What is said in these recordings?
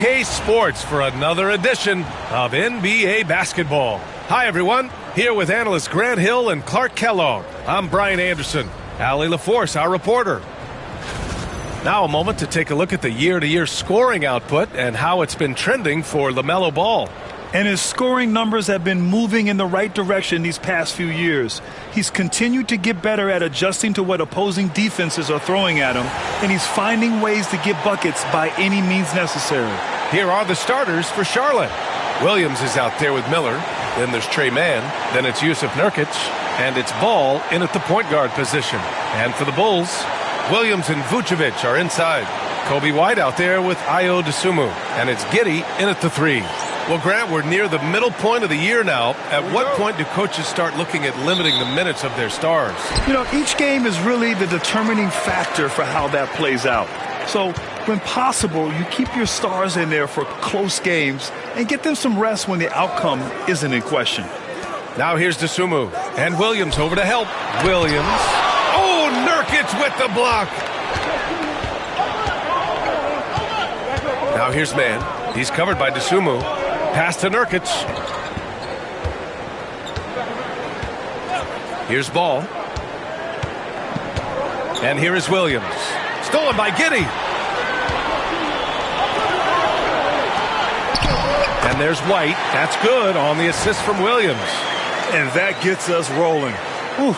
K Sports for another edition of NBA basketball. Hi, everyone. Here with analysts Grant Hill and Clark Kellogg. I'm Brian Anderson. Allie LaForce, our reporter. Now a moment to take a look at the year-to-year scoring output and how it's been trending for LaMelo Ball. And his scoring numbers have been moving in the right direction these past few years. He's continued to get better at adjusting to what opposing defenses are throwing at him, and he's finding ways to get buckets by any means necessary. Here are the starters for Charlotte. Williams is out there with Miller. Then there's Trey Mann. Then it's Yusuf Nurkic. And it's Ball in at the point guard position. And for the Bulls, Williams and Vucevic are inside. Kobe White out there with Ayo Dosunmu. And it's Giddey in at the three. Well, Grant, we're near the middle point of the year now. At what point do coaches start looking at limiting the minutes of their stars? You know, each game is really the determining factor for how that plays out. So, when possible, you keep your stars in there for close games and get them some rest when the outcome isn't in question. Now here's Dosunmu. And Williams over to help. Williams. Oh, Nurkic with the block. Now here's Mann. He's covered by Dosunmu. Pass to Nurkic. Here's Ball. And here is Williams. Stolen by Giddey. And there's White. That's good on the assist from Williams. And that gets us rolling. Whew,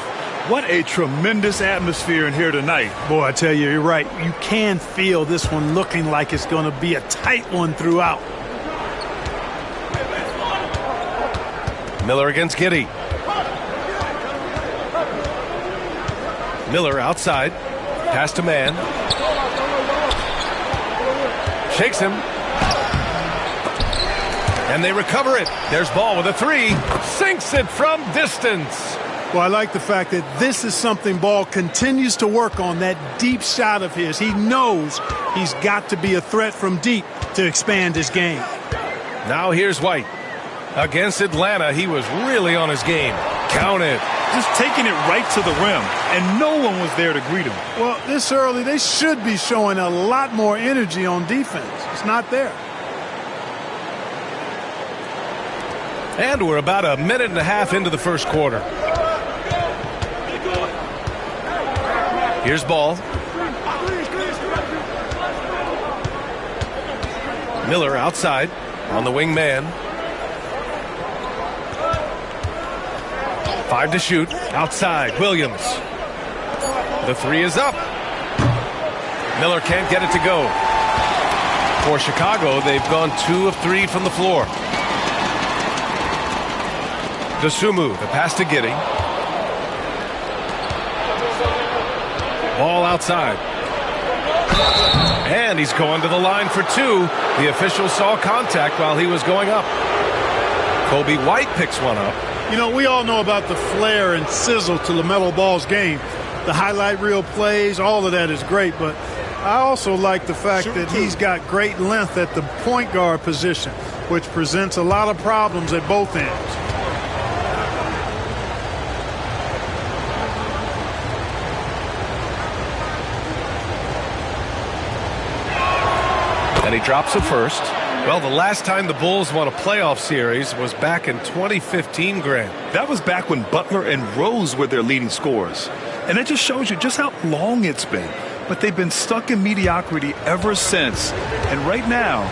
what a tremendous atmosphere in here tonight. Boy, I tell you, you're right. You can feel this one looking like it's going to be a tight one throughout. Miller against Giddey. Miller outside. Pass to Mann. Shakes him. And they recover it. There's Ball with a three. Sinks it from distance. Well, I like the fact that this is something Ball continues to work on, that deep shot of his. He knows he's got to be a threat from deep to expand his game. Now here's White. Against Atlanta, he was really on his game. Count it. Just taking it right to the rim, and no one was there to greet him. Well, this early, they should be showing a lot more energy on defense. It's not there. And we're about a minute and a half into the first quarter. Here's Ball. Miller outside on the wing man. 5 to shoot. Outside. Williams. The three is up. Miller can't get it to go. For Chicago, they've gone 2 of 3 from the floor. Dosunmu, the pass to Giddey. Ball outside. And he's going to the line for 2. The official saw contact while he was going up. Kobe White picks one up. You know, we all know about the flair and sizzle to LaMelo Ball's game. The highlight reel plays, all of that is great, but I also like the fact that he's got great length at the point guard position, which presents a lot of problems at both ends. And he drops it first. Well, the last time the Bulls won a playoff series was back in 2015, Grant. That was back when Butler and Rose were their leading scorers. And it just shows you just how long it's been. But they've been stuck in mediocrity ever since. And right now,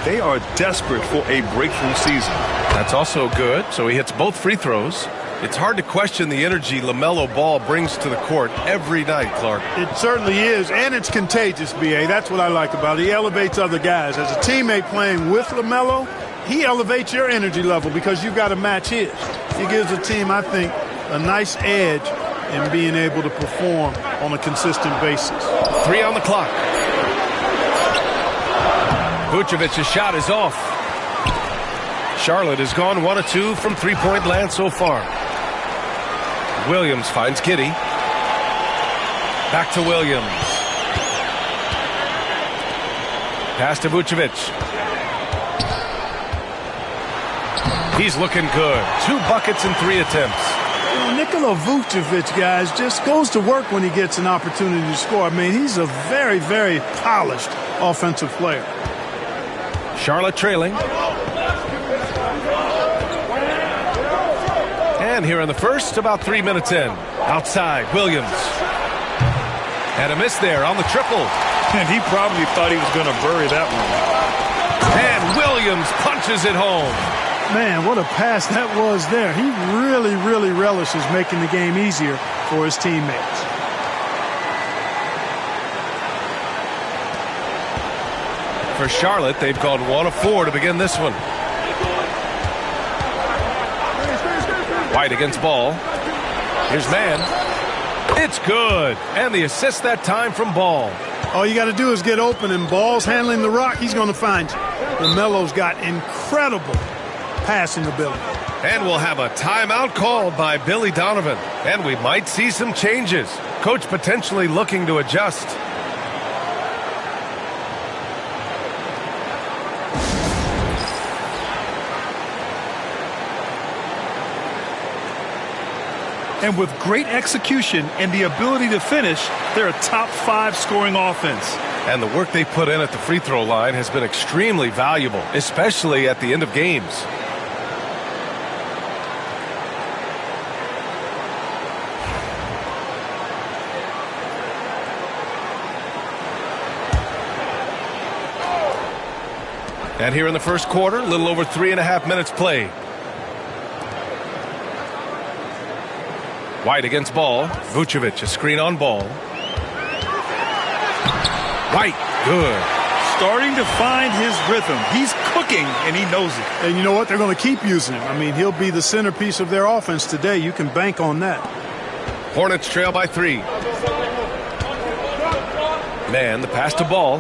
they are desperate for a breakthrough season. That's also good. So he hits both free throws. It's hard to question the energy LaMelo Ball brings to the court every night, Clark. It certainly is, and it's contagious, B.A. That's what I like about it. He elevates other guys. As a teammate playing with LaMelo, he elevates your energy level because you've got to match his. He gives the team, I think, a nice edge in being able to perform on a consistent basis. 3 on the clock. Vucevic's shot is off. Charlotte has gone 1 of 2 from three-point land so far. Williams finds Giddey. Back to Williams. Pass to Vucevic. He's looking good. 2 buckets in 3 attempts. Nikola Vucevic, guys, just goes to work when he gets an opportunity to score. I mean, he's a very, very polished offensive player. Charlotte trailing. And here in the first, about 3 minutes in. Outside, Williams. And a miss there on the triple. And he probably thought he was going to bury that one. And Williams punches it home. Man, what a pass that was there. He really, really relishes making the game easier for his teammates. For Charlotte, they've gone 1 of 4 to begin this one. White against Ball. Here's man. It's good. And the assist that time from Ball. All you got to do is get open, and Ball's handling the rock. He's going to find you. LaMelo's got incredible passing ability. And we'll have a timeout called by Billy Donovan. And we might see some changes. Coach potentially looking to adjust. And with great execution and the ability to finish, they're a top 5 scoring offense. And the work they put in at the free throw line has been extremely valuable, especially at the end of games. And here in the first quarter, a little over 3.5 minutes played. White against Ball. Vucevic, a screen on Ball. White, good. Starting to find his rhythm. He's cooking, and he knows it. And you know what? They're going to keep using him. I mean, he'll be the centerpiece of their offense today. You can bank on that. Hornets trail by 3. Man, the pass to Ball.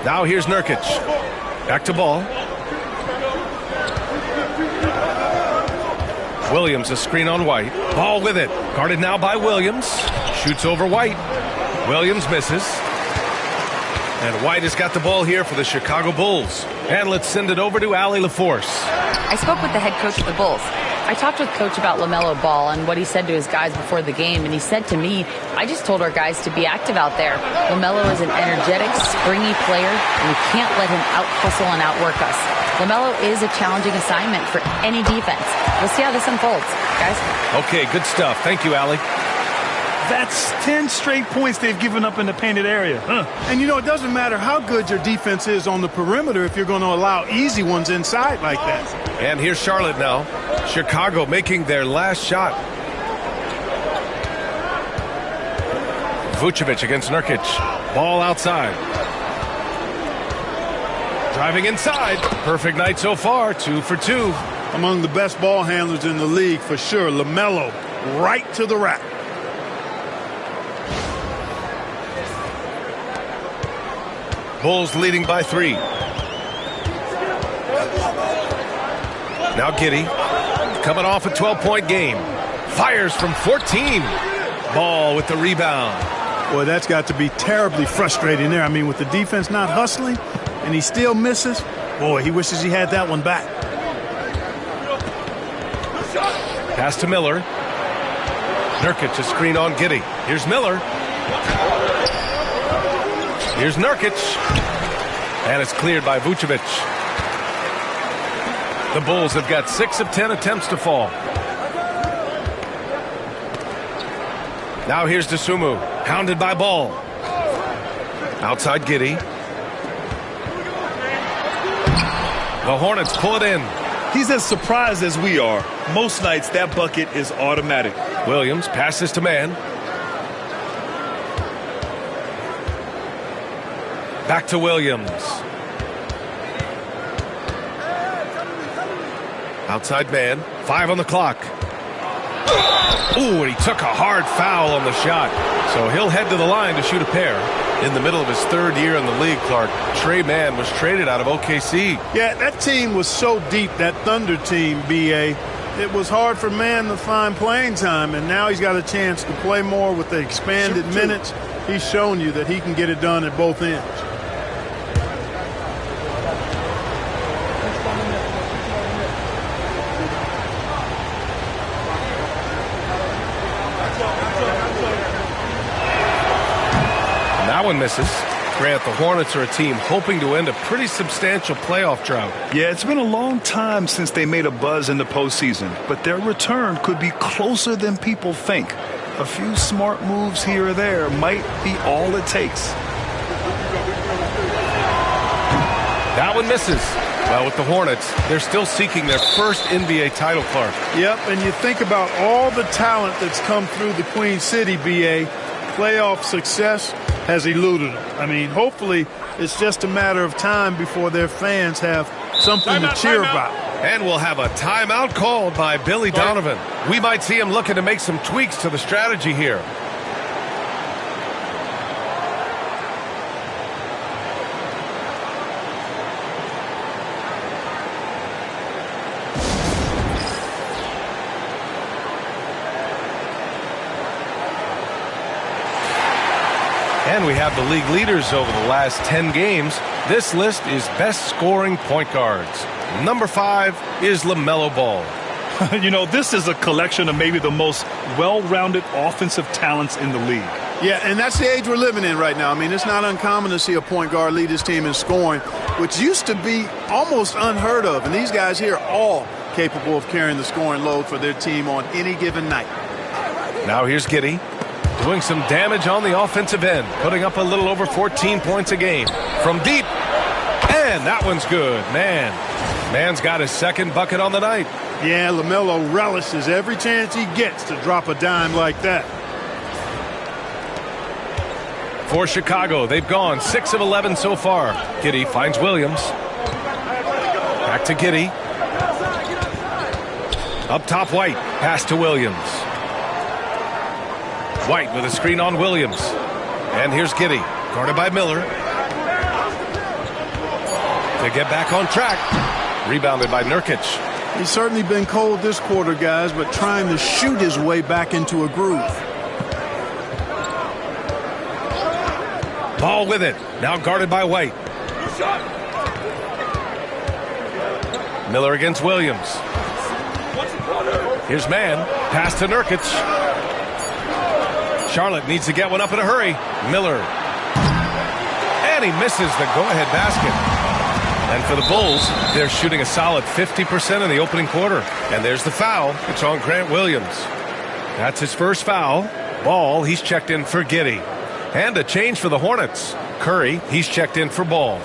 Now here's Nurkic. Back to Ball. Williams, a screen on White. Ball with it. Guarded now by Williams. Shoots over White. Williams misses. And White has got the ball here for the Chicago Bulls. And let's send it over to Allie LaForce. I spoke with the head coach of the Bulls. I talked with Coach about LaMelo Ball and what he said to his guys before the game, and he said to me, I just told our guys to be active out there. LaMelo is an energetic, springy player, and we can't let him out-hustle and outwork us. LaMelo is a challenging assignment for any defense. We'll see how this unfolds, guys. Okay, good stuff. Thank you, Allie. That's 10 straight points they've given up in the painted area. And, you know, it doesn't matter how good your defense is on the perimeter if you're going to allow easy ones inside like that. And here's Charlotte now. Chicago making their last shot. Vucevic against Nurkic. Ball outside. Driving inside. Perfect night so far. 2 for 2. Among the best ball handlers in the league for sure. LaMelo right to the rack. Bulls leading by 3. Now Giddey coming off a 12-point game. Fires from 14. Ball with the rebound. Boy, that's got to be terribly frustrating there. I mean, with the defense not hustling and he still misses, boy, he wishes he had that one back. Pass to Miller. Nurkic, a screen on Giddey. Here's Miller. Here's Nurkic. And it's cleared by Vucevic. The Bulls have got 6 of 10 attempts to fall. Now here's Dosunmu. Hounded by Ball. Outside Giddey. The Hornets pull it in. He's as surprised as we are. Most nights that bucket is automatic. Williams passes to man. Back to Williams. Outside man. 5 on the clock. Ooh, and he took a hard foul on the shot. So he'll head to the line to shoot a pair. In the middle of his 3rd year in the league, Clark, Trey Mann was traded out of OKC. Yeah, that team was so deep, that Thunder team, B.A. It was hard for Mann to find playing time, and now he's got a chance to play more with the expanded minutes. He's shown you that he can get it done at both ends. That one misses. Grant, the Hornets are a team hoping to end a pretty substantial playoff drought. Yeah, it's been a long time since they made a buzz in the postseason, but their return could be closer than people think. A few smart moves here or there might be all it takes. That one misses. Well, with the Hornets, they're still seeking their first NBA title, Clark. Yep, and you think about all the talent that's come through the Queen City, B.A., playoff success has eluded them. I mean, hopefully it's just a matter of time before their fans have something to cheer about. And we'll have a timeout called by Billy Donovan. We might see him looking to make some tweaks to the strategy here. And we have the league leaders over the last 10 games. This list is best scoring point guards. Number 5 is LaMelo Ball. You know, this is a collection of maybe the most well-rounded offensive talents in the league. Yeah, and that's the age we're living in right now. I mean, it's not uncommon to see a point guard lead his team in scoring, which used to be almost unheard of. And these guys here are all capable of carrying the scoring load for their team on any given night. Now here's Giddey, doing some damage on the offensive end, putting up a little over 14 points a game. From deep, and that one's good. Man's got his second bucket on the night. Yeah, LaMelo relishes every chance he gets to drop a dime like that. For Chicago, they've gone 6 of 11 so far. Giddey finds Williams. Back to Giddey. Up top, White. Pass to Williams. White with a screen on Williams. And here's Giddey, guarded by Miller. To get back on track. Rebounded by Nurkic. He's certainly been cold this quarter, guys, but trying to shoot his way back into a groove. Ball with it. Now guarded by White. Miller against Williams. Here's Mann. Pass to Nurkic. Charlotte needs to get one up in a hurry. Miller. And he misses the go-ahead basket. And for the Bulls, they're shooting a solid 50% in the opening quarter. And there's the foul. It's on Grant Williams. That's his first foul. Ball, he's checked in for Giddey. And a change for the Hornets. Curry, he's checked in for Ball.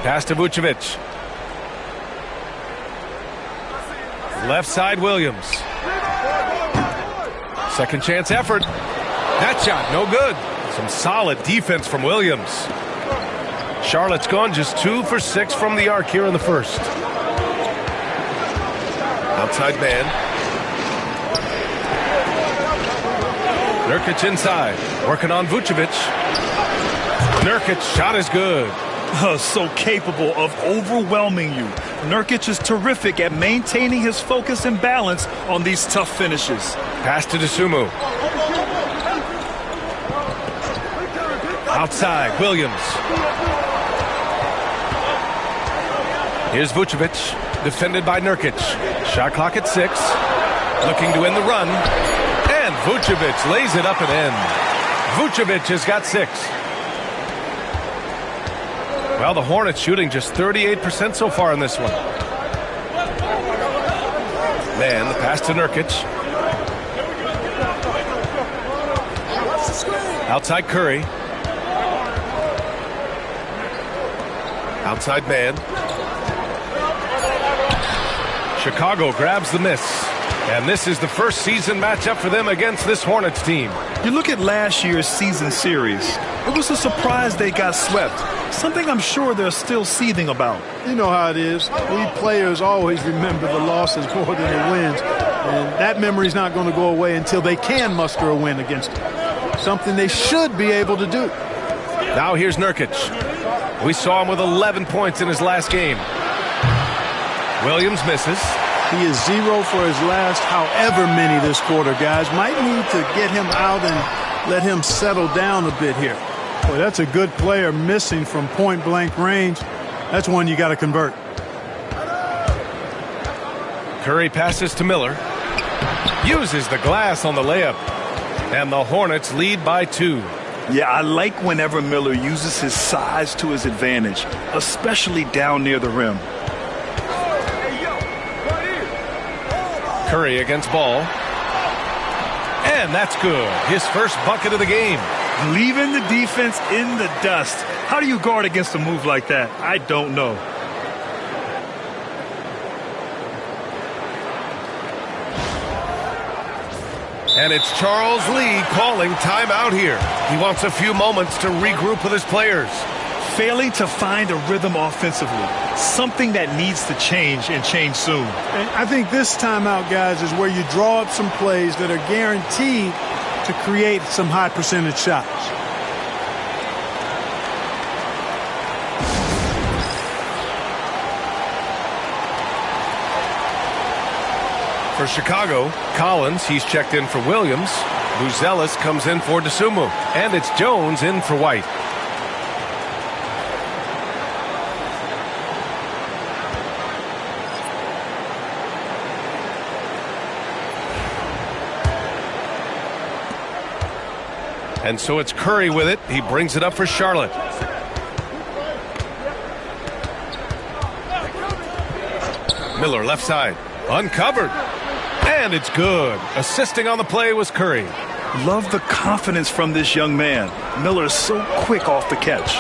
Pass to Vucevic. Left side, Williams. Second chance effort. That shot, no good. Some solid defense from Williams. Charlotte's gone just 2 for 6 from the arc here in the first. Outside man. Nurkic inside. Working on Vucevic. Nurkic's shot is good. So capable of overwhelming you. Nurkic is terrific at maintaining his focus and balance on these tough finishes. Pass to Dosunmu. Outside, Williams. Here's Vucevic, defended by Nurkic. Shot clock at 6. Looking to end the run. And Vucevic lays it up and in. Vucevic has got 6. Well, the Hornets shooting just 38% so far in this one. Man, the pass to Nurkic. Outside Curry. Outside man. Chicago grabs the miss. And this is the first season matchup for them against this Hornets team. You look at last year's season series. It was a surprise they got swept. Something I'm sure they're still seething about. You know how it is. We players always remember the losses more than the wins. And that memory's not going to go away until they can muster a win against them. Something they should be able to do. Now here's Nurkic. We saw him with 11 points in his last game. Williams misses. He is 0 for his last however many this quarter, guys. Might need to get him out and let him settle down a bit here. Boy, that's a good player missing from point-blank range. That's one you got to convert. Curry passes to Miller. Uses the glass on the layup. And the Hornets lead by 2. Yeah, I like whenever Miller uses his size to his advantage, especially down near the rim. Curry against Ball. And that's good. His first bucket of the game. Leaving the defense in the dust. How do you guard against a move like that? I don't know. And it's Charles Lee calling timeout here. He wants a few moments to regroup with his players. Failing to find a rhythm offensively. Something that needs to change and change soon. And I think this timeout, guys, is where you draw up some plays that are guaranteed to create some high percentage shots. For Chicago, Collins, he's checked in for Williams. Buzelis comes in for DeSumo. And it's Jones in for White. And so it's Curry with it. He brings it up for Charlotte. Miller left side. Uncovered. And it's good. Assisting on the play was Curry. Love the confidence from this young man. Miller is so quick off the catch.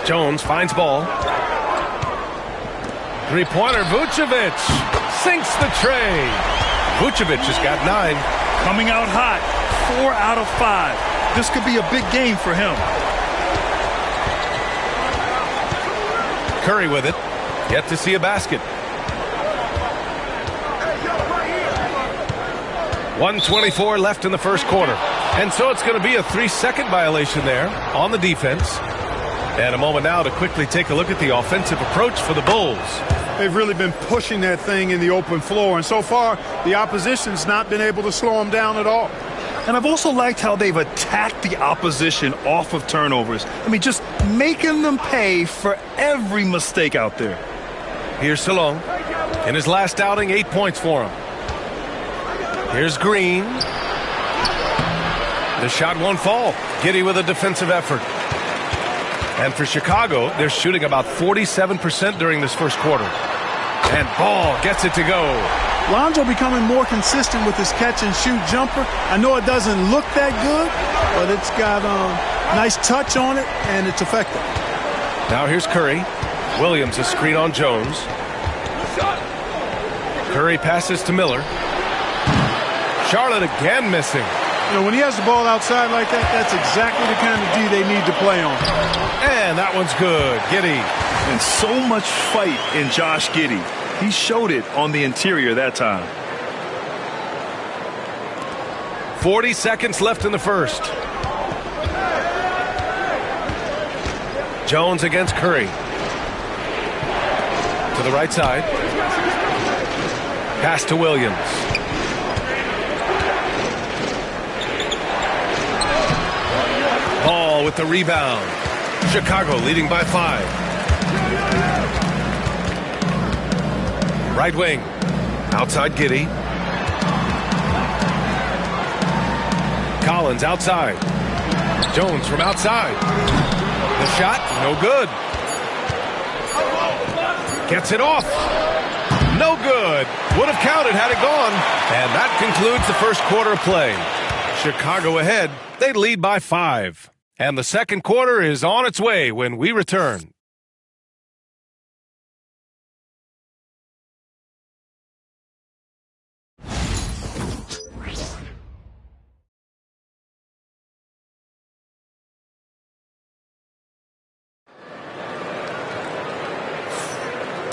Jones finds Ball. Three-pointer, Vucevic. Sinks the tray. Vucevic has got 9. Coming out hot. 4 out of 5. This could be a big game for him. Curry with it. Yet to see a basket. 1:24 left in the first quarter. And so it's going to be a 3-second violation there on the defense. And a moment now to quickly take a look at the offensive approach for the Bulls. They've really been pushing that thing in the open floor. And so far, the opposition's not been able to slow them down at all. And I've also liked how they've attacked the opposition off of turnovers. I mean, just making them pay for every mistake out there. Here's Salone. In his last outing, 8 points for him. Here's Green. The shot won't fall. Giddey with a defensive effort. And for Chicago, they're shooting about 47% during this first quarter. And Ball gets it to go. Lonzo becoming more consistent with his catch-and-shoot jumper. I know it doesn't look that good, but it's got a nice touch on it, and it's effective. Now here's Curry. Williams a screen on Jones. Curry passes to Miller. Charlotte again missing. You know, when he has the ball outside like that, that's exactly the kind of D they need to play on. And that one's good. Giddey. And so much fight in Josh Giddey. He showed it on the interior that time. 40 seconds left in the first. Jones against Curry. To the right side. Pass to Williams. Ball with the rebound. Chicago leading by 5. Right wing. Outside Giddey. Collins outside. Jones from outside. The shot, no good. Gets it off. No good. Would have counted had it gone. And that concludes the first quarter of play. Chicago ahead. They lead by 5. And the second quarter is on its way when we return.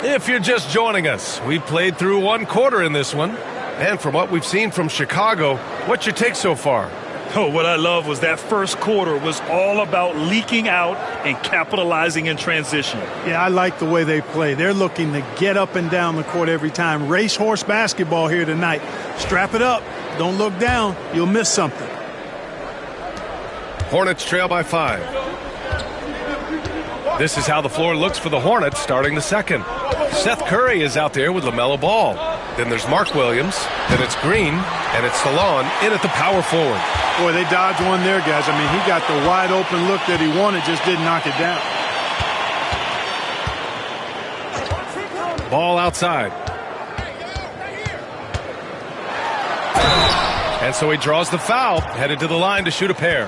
If you're just joining us, we've played through one quarter in this one. And from what we've seen from Chicago, what's your take so far? Oh, what I love was that first quarter was all about leaking out and capitalizing in transition. Yeah, I like the way they play. They're looking to get up and down the court every time. Racehorse basketball here tonight. Strap it up. Don't look down. You'll miss something. Hornets trail by 5. This is how the floor looks for the Hornets starting the second. Seth Curry is out there with LaMelo Ball. Then there's Mark Williams. Then it's Green. And it's Salon in at the power forward. Boy, they dodged one there, guys. I mean, he got the wide open look that he wanted, just didn't knock it down. Ball outside. And so he draws the foul, headed to the line to shoot a pair.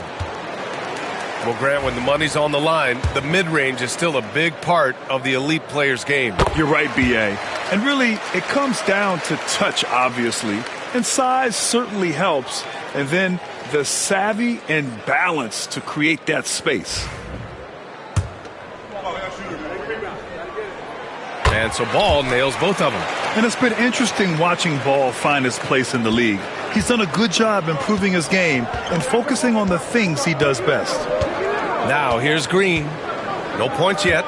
Well, Grant, when the money's on the line, the mid-range is still a big part of the elite player's game. You're right, B.A. And really, it comes down to touch, obviously. And size certainly helps. And then the savvy and balance to create that space. And so Ball nails both of them. And it's been interesting watching Ball find his place in the league. He's done a good job improving his game and focusing on the things he does best. Now here's Green. No points yet.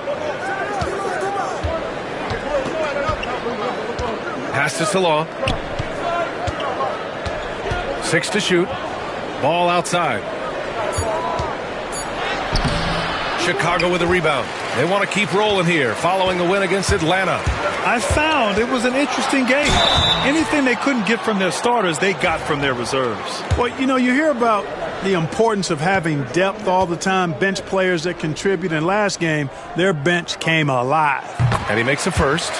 Pass to Salon. 6 to shoot. Ball outside. Chicago with a rebound. They want to keep rolling here following a win against Atlanta. I found it was an interesting game. Anything they couldn't get from their starters, they got from their reserves. Well, you know, you hear about the importance of having depth all the time, bench players that contribute. In last game, their bench came alive. And he makes a first.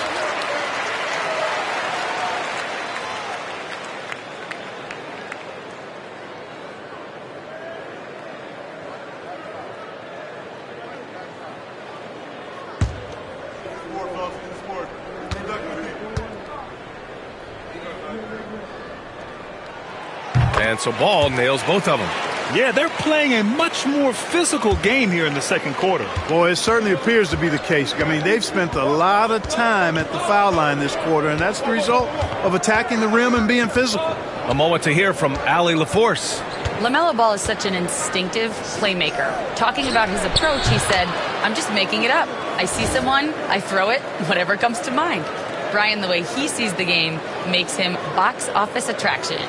And so Ball nails both of them. Yeah, they're playing a much more physical game here in the second quarter. Boy, it certainly appears to be the case. I mean, they've spent a lot of time at the foul line this quarter, and that's the result of attacking the rim and being physical. A moment to hear from Allie LaForce. LaMelo Ball is such an instinctive playmaker. Talking about his approach, he said, "I'm just making it up. I see someone, I throw it, whatever comes to mind." Brian, the way he sees the game makes him box office attraction.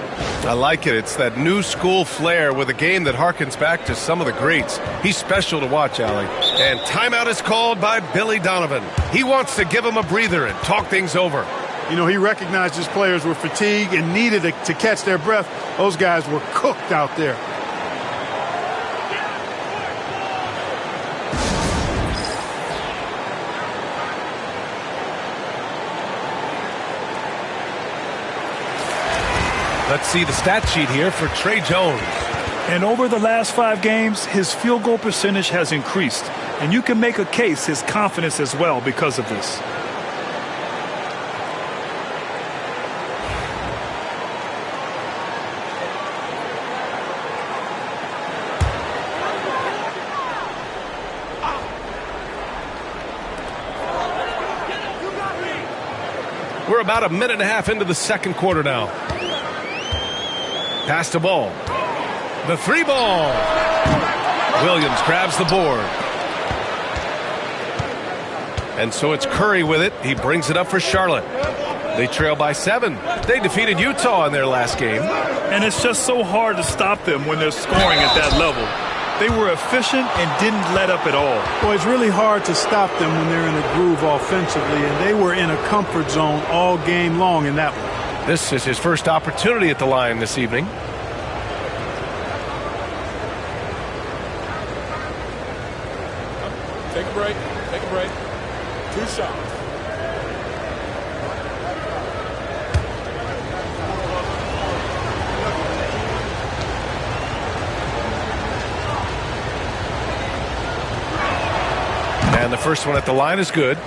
I like it. It's that new school flair with a game that harkens back to some of the greats. He's special to watch, Allie. And timeout is called by Billy Donovan. He wants to give him a breather and talk things over. You know, he recognized his players were fatigued and needed to catch their breath. Those guys were cooked out there. Let's see the stat sheet here for Trey Jones. And over the last 5 games, his field goal percentage has increased. And you can make a case his confidence as well because of this. We're about a minute and a half into the second quarter now. Pass to Ball. The 3 ball. Williams grabs the board. And so it's Curry with it. He brings it up for Charlotte. They trail by 7. They defeated Utah in their last game. And it's just so hard to stop them when they're scoring at that level. They were efficient and didn't let up at all. Boy, it's really hard to stop them when they're in a groove offensively, and they were in a comfort zone all game long in that one. This is his first opportunity at the line this evening. Take a break. Take a break. 2 shots. And the first one at the line is good.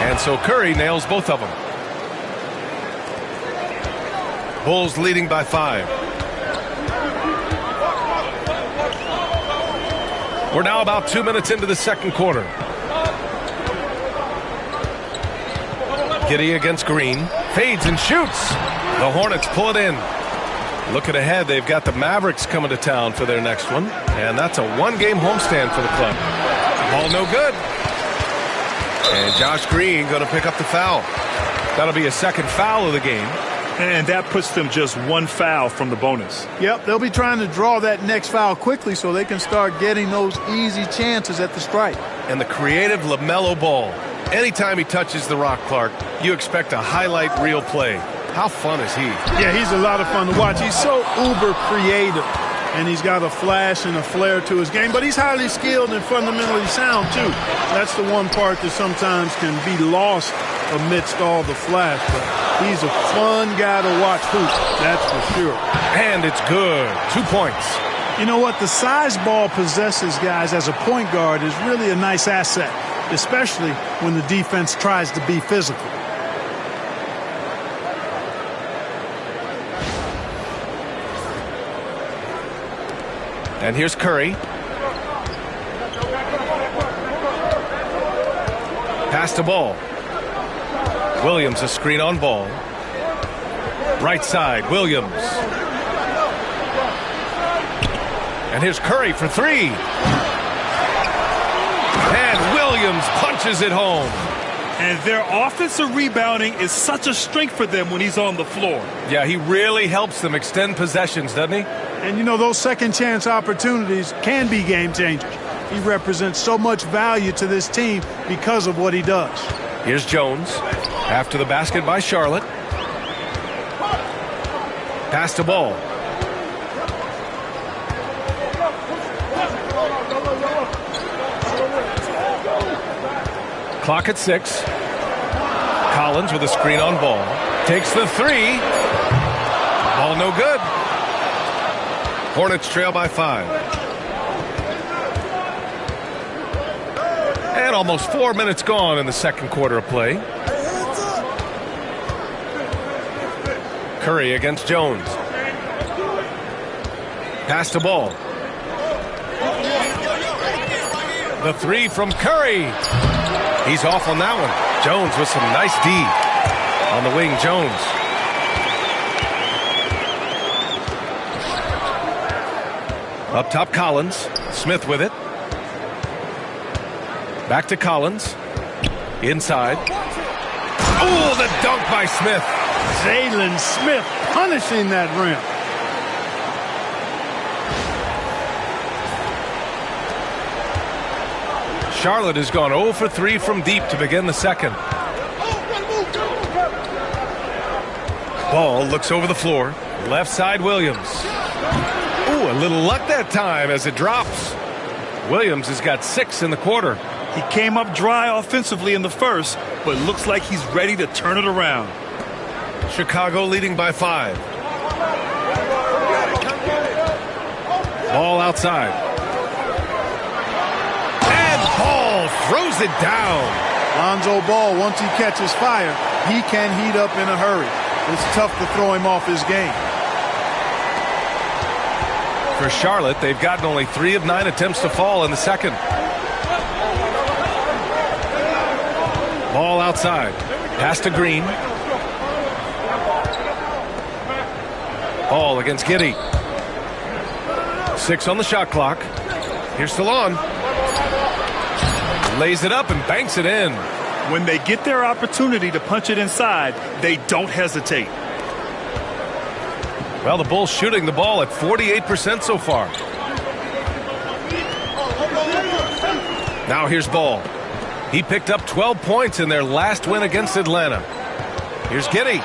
And so Curry nails both of them. Bulls leading by 5. We're now about 2 minutes into the second quarter. Giddey against Green. Fades and shoots. The Hornets pull it in. Looking ahead, they've got the Mavericks coming to town for their next one. And that's a 1-game homestand for the club. Ball no good. And Josh Green going to pick up the foul. That'll be a second foul of the game. And that puts them just one foul from the bonus. Yep, they'll be trying to draw that next foul quickly so they can start getting those easy chances at the stripe. And the creative LaMelo Ball. Anytime he touches the rock, Clark, you expect a highlight reel play. How fun is he? Yeah, he's a lot of fun to watch. He's so uber creative, and he's got a flash and a flair to his game, but he's highly skilled and fundamentally sound, too. That's the one part that sometimes can be lost amidst all the flash, but he's a fun guy to watch hoop, that's for sure. And it's good. 2 points. You know what? The size Ball possesses, guys, as a point guard is really a nice asset, especially when the defense tries to be physical. And here's Curry. Pass to Ball. Williams a screen on Ball. Right side, Williams. And here's Curry for three. And Williams punches it home. And their offensive rebounding is such a strength for them when he's on the floor. Yeah, he really helps them extend possessions, doesn't he? And, you know, those second chance opportunities can be game changers. He represents so much value to this team because of what he does. Here's Jones. After the basket by Charlotte. Pass to Ball. Clock at 6. Collins with a screen on Ball. Takes the three. Ball no good. Hornets trail by 5. And almost 4 minutes gone in the second quarter of play. Curry against Jones. Pass to Ball. The three from Curry. He's off on that one. Jones with some nice D. On the wing, Jones. Up top, Collins. Smith with it. Back to Collins. Inside. Oh, the dunk by Smith. Jalen Smith punishing that rim. Charlotte has gone 0 for 3 from deep to begin the second. Ball looks over the floor. Left side, Williams. Ooh, a little luck that time as it drops. Williams has got 6 in the quarter. He came up dry offensively in the first, but looks like he's ready to turn it around. Chicago leading by 5. Ball outside. And Ball throws it down. Lonzo Ball, once he catches fire, he can heat up in a hurry. It's tough to throw him off his game. For Charlotte, they've gotten only 3 of 9 attempts to fall in the second. Ball outside. Pass to Green. Ball against Giddey. 6 on the shot clock. Here's Stallone. Lays it up and banks it in. When they get their opportunity to punch it inside, they don't hesitate. Well, the Bulls shooting the ball at 48% so far. Now here's Ball. He picked up 12 points in their last win against Atlanta. Here's Giddey.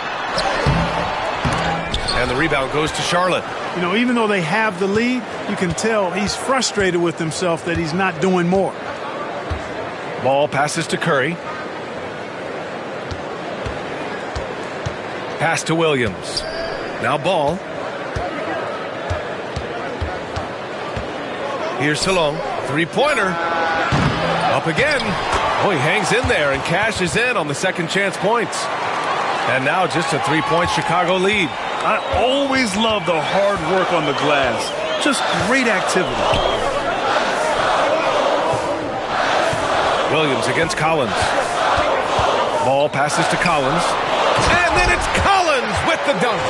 And the rebound goes to Charlotte. You know, even though they have the lead, you can tell he's frustrated with himself that he's not doing more. Ball passes to Curry. Pass to Williams. Now Ball. Here's Salong. Three-pointer. Up again. Oh, he hangs in there and cashes in on the second chance points. And now just a 3-point Chicago lead. I always love the hard work on the glass. Just great activity. Williams against Collins. Ball passes to Collins. And then it's Collins with the dunk.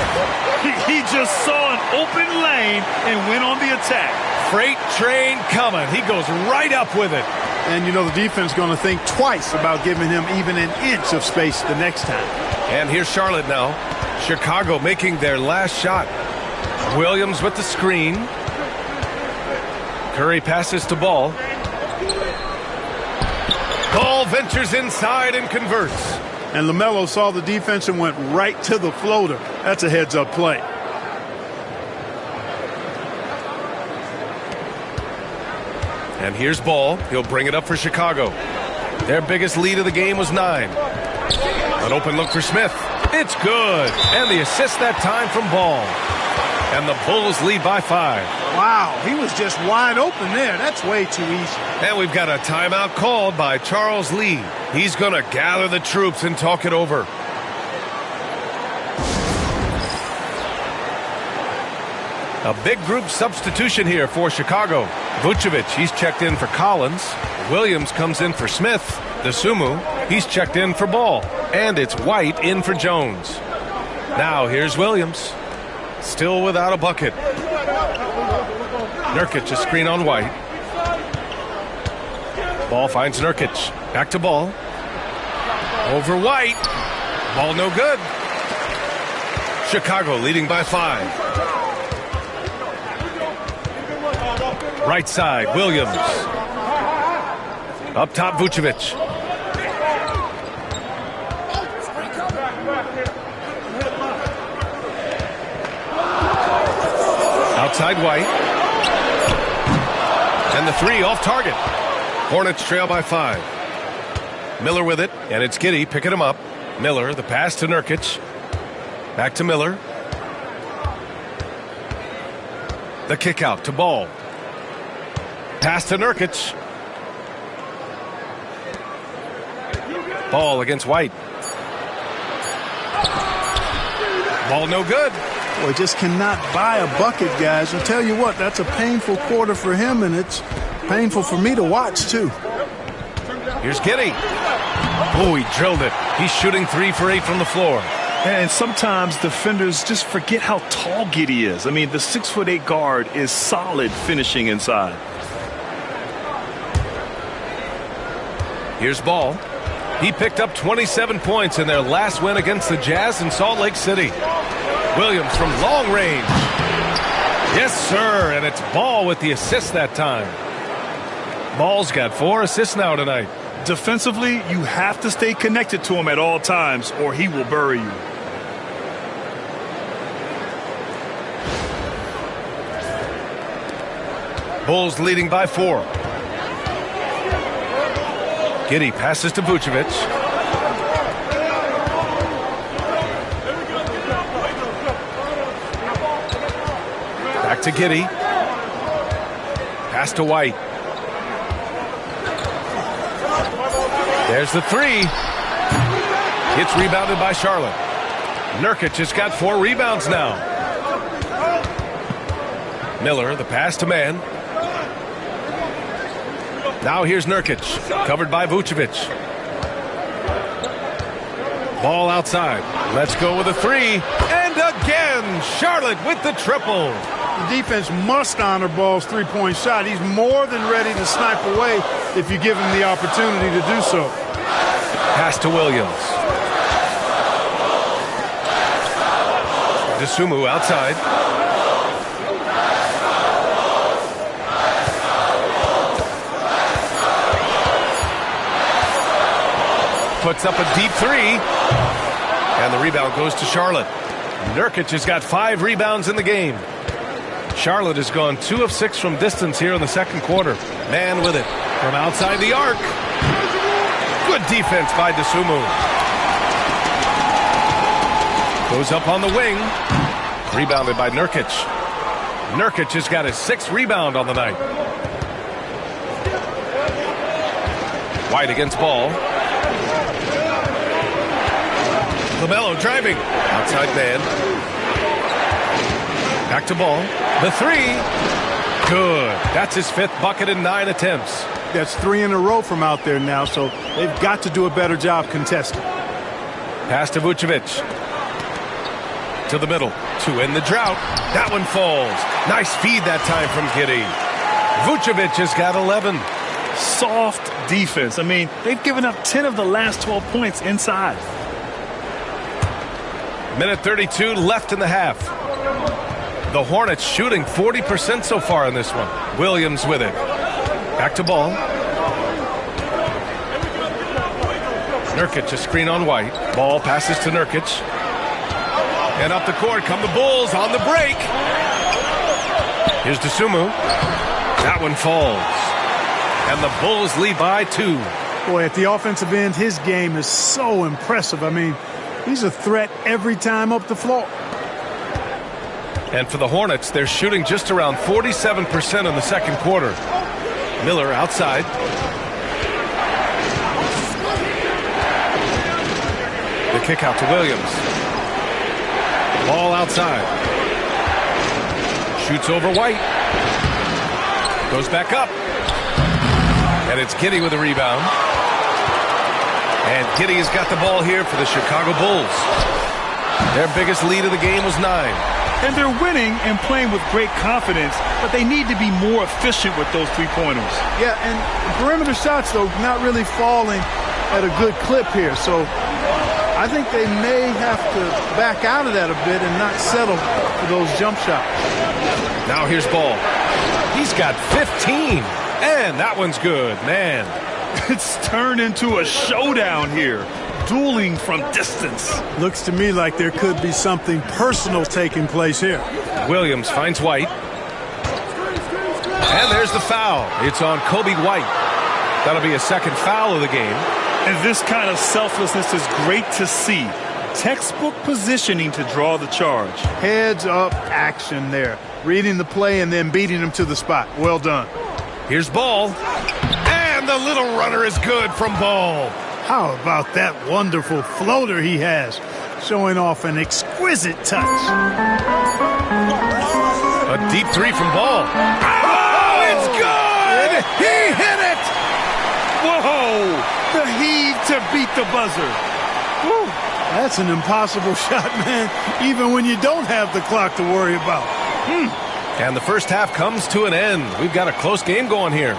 He just saw an open lane and went on the attack. Freight train coming. He goes right up with it. And, you know, the defense is going to think twice about giving him even an inch of space the next time. And here's Charlotte now. Chicago making their last shot. Williams with the screen. Curry passes to Ball. Ball ventures inside and converts. And LaMelo saw the defense and went right to the floater. That's a heads-up play. And here's Ball. He'll bring it up for Chicago. Their biggest lead of the game was 9. An open look for Smith. It's good. And the assist that time from Ball. And the Bulls lead by 5. Wow, he was just wide open there. That's way too easy. And we've got a timeout called by Charles Lee. He's going to gather the troops and talk it over. A big group substitution here for Chicago. Vucevic, he's checked in for Collins. Williams comes in for Smith. Dosunmu, he's checked in for Ball. And it's White in for Jones. Now here's Williams. Still without a bucket. Nurkic, a screen on White. Ball finds Nurkic. Back to Ball. Over White. Ball no good. Chicago leading by 5. Right side, Williams. Up top, Vucevic. Outside White. And the 3 off target. Hornets trail by 5. Miller with it, and it's Giddey picking him up. Miller, the pass to Nurkic. Back to Miller. The kick out to Ball. Pass to Nurkic. Ball against White. Ball no good. Boy, just cannot buy a bucket, guys. I'll tell you what, that's a painful quarter for him, and it's painful for me to watch, too. Here's Giddey. Oh, he drilled it. He's shooting 3 for 8 from the floor. And sometimes defenders just forget how tall Giddey is. I mean, the 6'8" guard is solid finishing inside. Here's Ball. He picked up 27 points in their last win against the Jazz in Salt Lake City. Williams from long range. Yes, sir, and it's Ball with the assist that time. Ball's got 4 assists now tonight. Defensively, you have to stay connected to him at all times or he will bury you. Bulls leading by 4. Giddey passes to Vucevic. Back to Giddey. Pass to White. There's the 3. It's rebounded by Charlotte. Nurkic has got 4 rebounds now. Miller, the pass to Mann. Now here's Nurkic, covered by Vucevic. Ball outside. Let's go with a 3. And again, Charlotte with the triple. The defense must honor Ball's three-point shot. He's more than ready to snipe away if you give him the opportunity to do so. Pass to Williams. Dosunmu outside. Puts up a deep 3. And the rebound goes to Charlotte. Nurkic has got 5 rebounds in the game. Charlotte has gone 2 of 6 from distance here in the second quarter. Mann with it from outside the arc. Good defense by Dosunmu. Goes up on the wing. Rebounded by Nurkic. Nurkic has got his 6th rebound on the night. White against Ball. LaMelo driving. Outside man. Back to Ball. The 3. Good. That's his 5th bucket in 9 attempts. That's 3 in a row from out there now, so they've got to do a better job contesting. Pass to Vucevic. To the middle. To end the drought. That one falls. Nice feed that time from Giddey. Vucevic has got 11. Soft defense. I mean, they've given up 10 of the last 12 points inside. Minute 32 left in the half. The Hornets shooting 40% so far in this one. Williams with it. Back to Ball. Nurkic, a screen on White. Ball passes to Nurkic. And up the court come the Bulls on the break. Here's Dosunmu. That one falls. And the Bulls lead by 2. Boy, at the offensive end, his game is so impressive. I mean, he's a threat every time up the floor. And for the Hornets, they're shooting just around 47% in the second quarter. Miller outside. The kick out to Williams. Ball outside. Shoots over White. Goes back up. And it's Giddey with a rebound. And Giddey has got the ball here for the Chicago Bulls. Their biggest lead of the game was 9. And they're winning and playing with great confidence, but they need to be more efficient with those three-pointers. Yeah, and perimeter shots, though, not really falling at a good clip here. So I think they may have to back out of that a bit and not settle for those jump shots. Now here's Ball. He's got 15. And that one's good, man. It's turned into a showdown here. Dueling from distance. Looks to me like there could be something personal taking place here. Williams finds White. And there's the foul. It's on Kobe White. That'll be a second foul of the game. And this kind of selflessness is great to see. Textbook positioning to draw the charge. Heads up action there. Reading the play and then beating him to the spot. Well done. Here's Ball. And the little runner is good from Ball. How about that wonderful floater he has, showing off an exquisite touch. A deep 3 from Ball. Oh, it's good! He hit it! Whoa! The heave to beat the buzzer. Woo. That's an impossible shot, man, even when you don't have the clock to worry about. And the first half comes to an end. We've got a close game going here.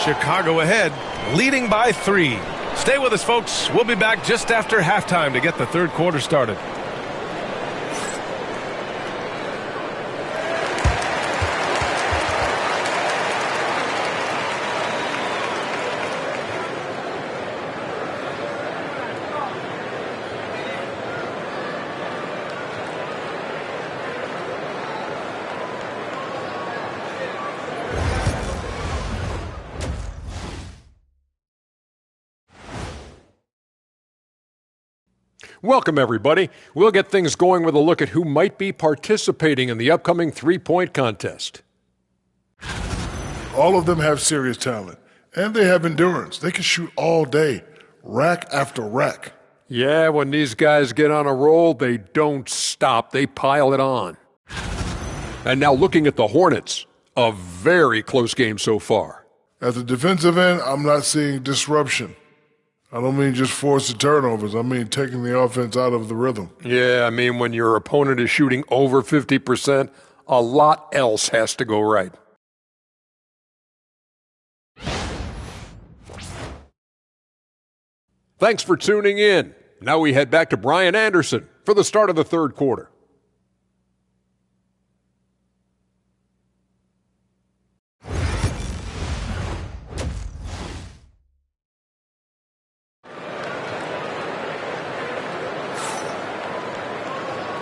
Chicago ahead, leading by 3. Stay with us, folks. We'll be back just after halftime to get the third quarter started. Welcome, everybody. We'll get things going with a look at who might be participating in the upcoming three-point contest. All of them have serious talent, and they have endurance. They can shoot all day, rack after rack. Yeah, when these guys get on a roll, they don't stop. They pile it on. And now looking at the Hornets, a very close game so far. At the defensive end, I'm not seeing disruption. I don't mean just forced turnovers. I mean taking the offense out of the rhythm. Yeah, I mean when your opponent is shooting over 50%, a lot else has to go right. Thanks for tuning in. Now we head back to Brian Anderson for the start of the third quarter.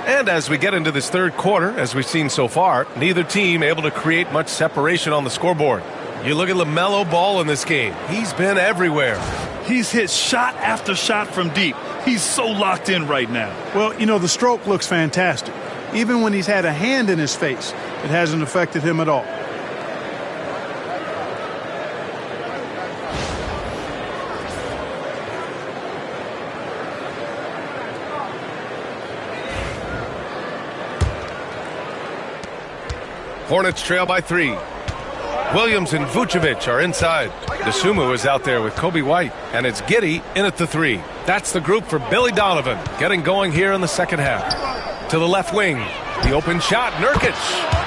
And as we get into this third quarter, as we've seen so far, neither team able to create much separation on the scoreboard. You look at LaMelo Ball in this game. He's been everywhere. He's hit shot after shot from deep. He's so locked in right now. Well, you know, the stroke looks fantastic. Even when he's had a hand in his face, it hasn't affected him at all. Hornets trail by 3. Williams and Vucevic are inside. Dosunmu is out there with Kobe White, and it's Giddey in at the 3. That's the group for Billy Donovan, getting going here in the second half. To the left wing, the open shot, Nurkic.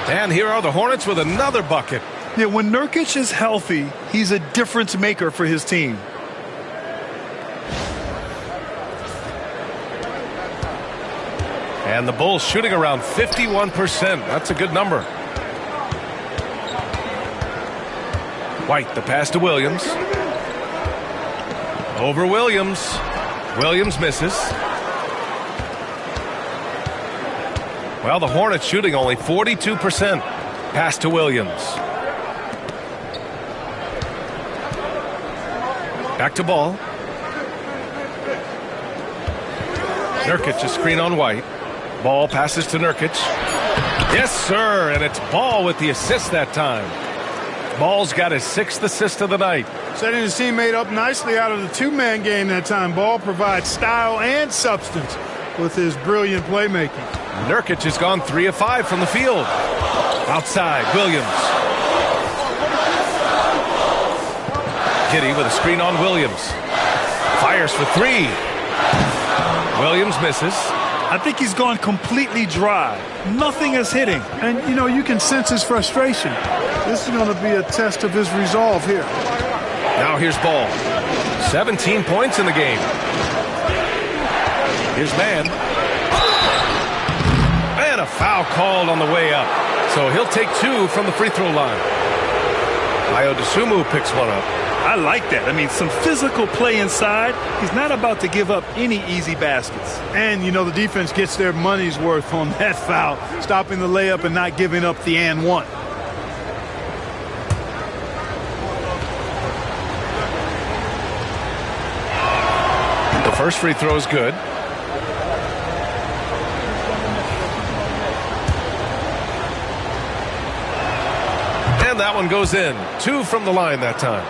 And here are the Hornets with another bucket. Yeah, when Nurkic is healthy, he's a difference maker for his team. And the Bulls shooting around 51%. That's a good number. White, the pass to Williams. Over Williams. Williams misses. Well, the Hornets shooting only 42%. Pass to Williams. Back to Ball. Nurkic, a screen on White. Ball passes to Nurkic. Yes, sir, and it's Ball with the assist that time. Ball's got his 6th assist of the night. Setting his teammate up nicely out of the two-man game that time. Ball provides style and substance with his brilliant playmaking. Nurkic has gone 3 of 5 from the field. Outside, Williams. Giddey with a screen on Williams. Fires for 3. Williams misses. I think he's gone completely dry. Nothing is hitting. And, you know, you can sense his frustration. This is going to be a test of his resolve here. Now here's Ball. 17 points in the game. Here's Man. And a foul called on the way up. So he'll take 2 from the free throw line. Ayo Dosunmu picks one up. I like that. I mean, some physical play inside. He's not about to give up any easy baskets. And, you know, the defense gets their money's worth on that foul, stopping the layup and not giving up the and one. The first free throw is good. And that one goes in. 2 from the line that time.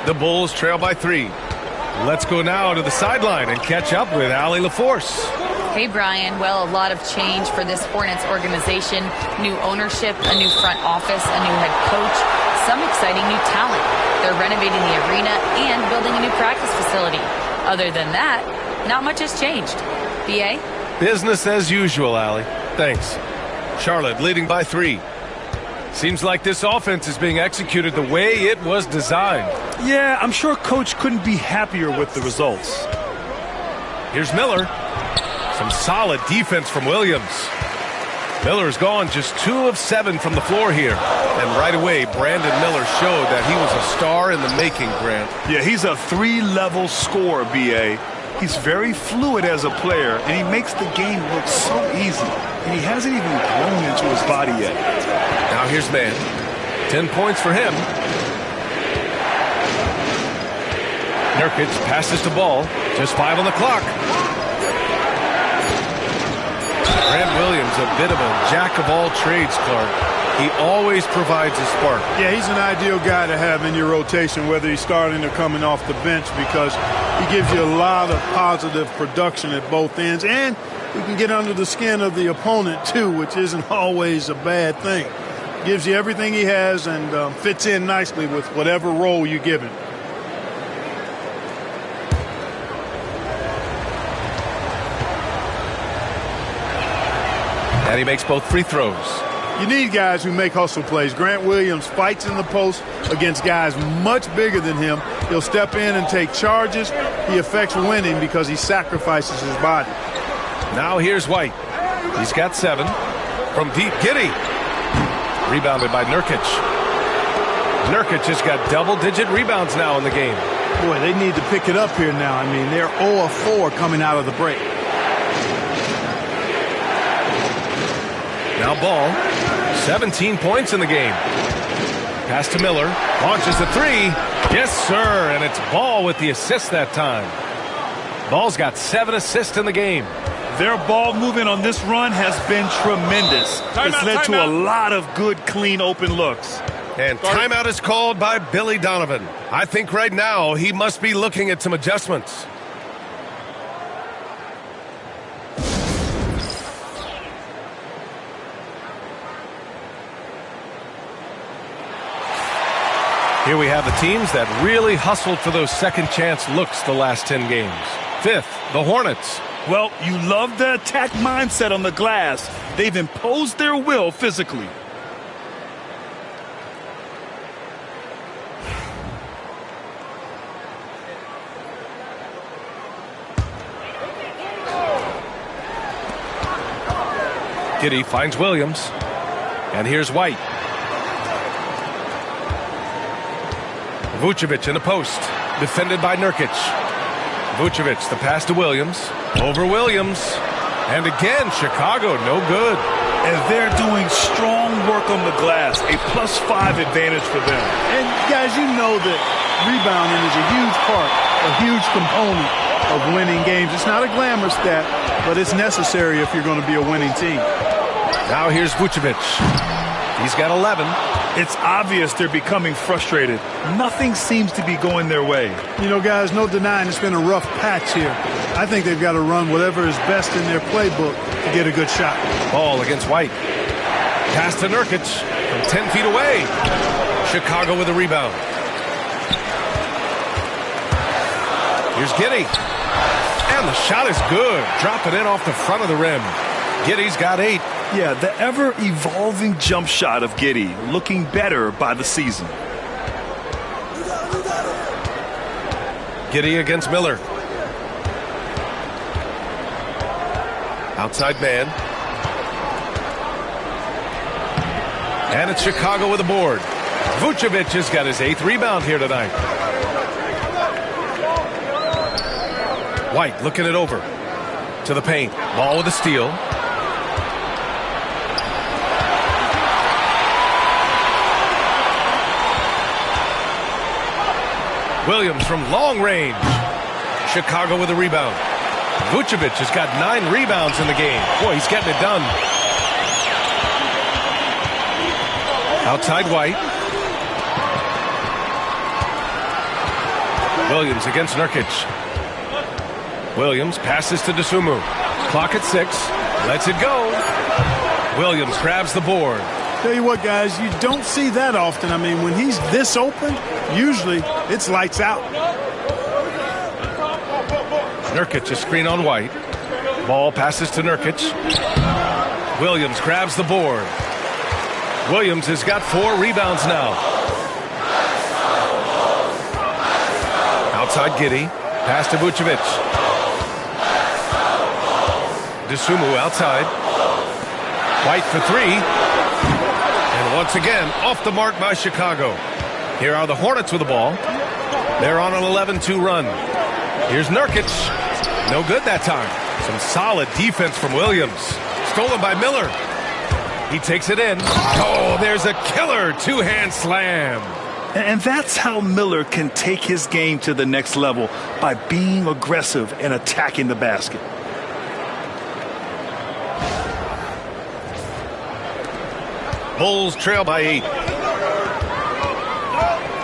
The Bulls trail by 3. Let's go now to the sideline and catch up with Allie LaForce. Hey, Brian. Well, a lot of change for this Hornets organization. New ownership, a new front office, a new head coach, some exciting new talent. They're renovating the arena and building a new practice facility. Other than that, not much has changed. B.A.? Business as usual, Allie. Thanks. Charlotte leading by 3. Seems like this offense is being executed the way it was designed. Yeah, I'm sure Coach couldn't be happier with the results. Here's Miller. Some solid defense from Williams. Miller's gone just 2 of 7 from the floor here. And right away, Brandon Miller showed that he was a star in the making, Grant. Yeah, he's a 3-level scorer, B.A. He's very fluid as a player, and he makes the game look so easy. And he hasn't even grown into his body yet. Now here's Man. 10 points for him. Nurkic passes the Ball. Just 5 on the clock. Grant Williams, a bit of a jack-of-all-trades, Clark. He always provides a spark. Yeah, he's an ideal guy to have in your rotation, whether he's starting or coming off the bench, because he gives you a lot of positive production at both ends. And he can get under the skin of the opponent, too, which isn't always a bad thing. Gives you everything he has and fits in nicely with whatever role you give him. And he makes both free throws. You need guys who make hustle plays. Grant Williams fights in the post against guys much bigger than him. He'll step in and take charges. He affects winning because he sacrifices his body. Now here's White. He's got 7. From deep, Giddey. Rebounded by Nurkic. Nurkic has got double-digit rebounds now in the game. Boy, they need to pick it up here now. I mean, they're 0 of 4 coming out of the break. Now Ball. 17 points in the game. Pass to Miller. Launches the 3. Yes, sir. And it's Ball with the assist that time. Ball's got 7 assists in the game. Their ball movement on this run has been tremendous. It's led to a lot of good, clean, open looks. And timeout is called by Billy Donovan. I think right now he must be looking at some adjustments. Here we have the teams that really hustled for those second chance looks the last 10 games. 5th, the Hornets. Well, you love the attack mindset on the glass. They've imposed their will physically. Giddey finds Williams. And here's White. Vucevic in the post. Defended by Nurkic. Vucevic, the pass to Williams. Over Williams. And again, Chicago, no good. And they're doing strong work on the glass. A +5 advantage for them. And guys, you know that rebounding is a huge part, a huge component of winning games. It's not a glamour stat, but it's necessary if you're going to be a winning team. Now here's Vucevic. He's got 11. It's obvious they're becoming frustrated. Nothing seems to be going their way. You know, guys, no denying it's been a rough patch here. I think they've got to run whatever is best in their playbook to get a good shot. Ball against White. Pass to Nurkic from 10 feet away. Chicago with a rebound. Here's Giddey. And the shot is good. Dropping in off the front of the rim. Giddey's got 8. Yeah, the ever-evolving jump shot of Giddey looking better by the season. Giddey against Miller. Outside man. And it's Chicago with a board. Vucevic has got his 8th rebound here tonight. White looking it over to the paint. Ball with a steal. Williams from long range. Chicago with a rebound. Vucevic has got 9 rebounds in the game. Boy, he's getting it done. Outside White. Williams against Nurkic. Williams passes to Dosunmu. Clock at 6. Lets it go. Williams grabs the board. Tell you what, guys, you don't see that often. I mean, when he's this open, usually it's lights out. Nurkic, a screen on White. Ball passes to Nurkic. Williams grabs the board. Williams has got 4 rebounds now. Outside Giddey. Pass to Vucevic. Dosunmu outside. White for 3. And once again, off the mark by Chicago. Here are the Hornets with the ball. They're on an 11-2 run. Here's Nurkic. No good that time. Some solid defense from Williams. Stolen by Miller. He takes it in. Oh, there's a killer 2-hand slam. And that's how Miller can take his game to the next level, by being aggressive and attacking the basket. Bulls trail by 8.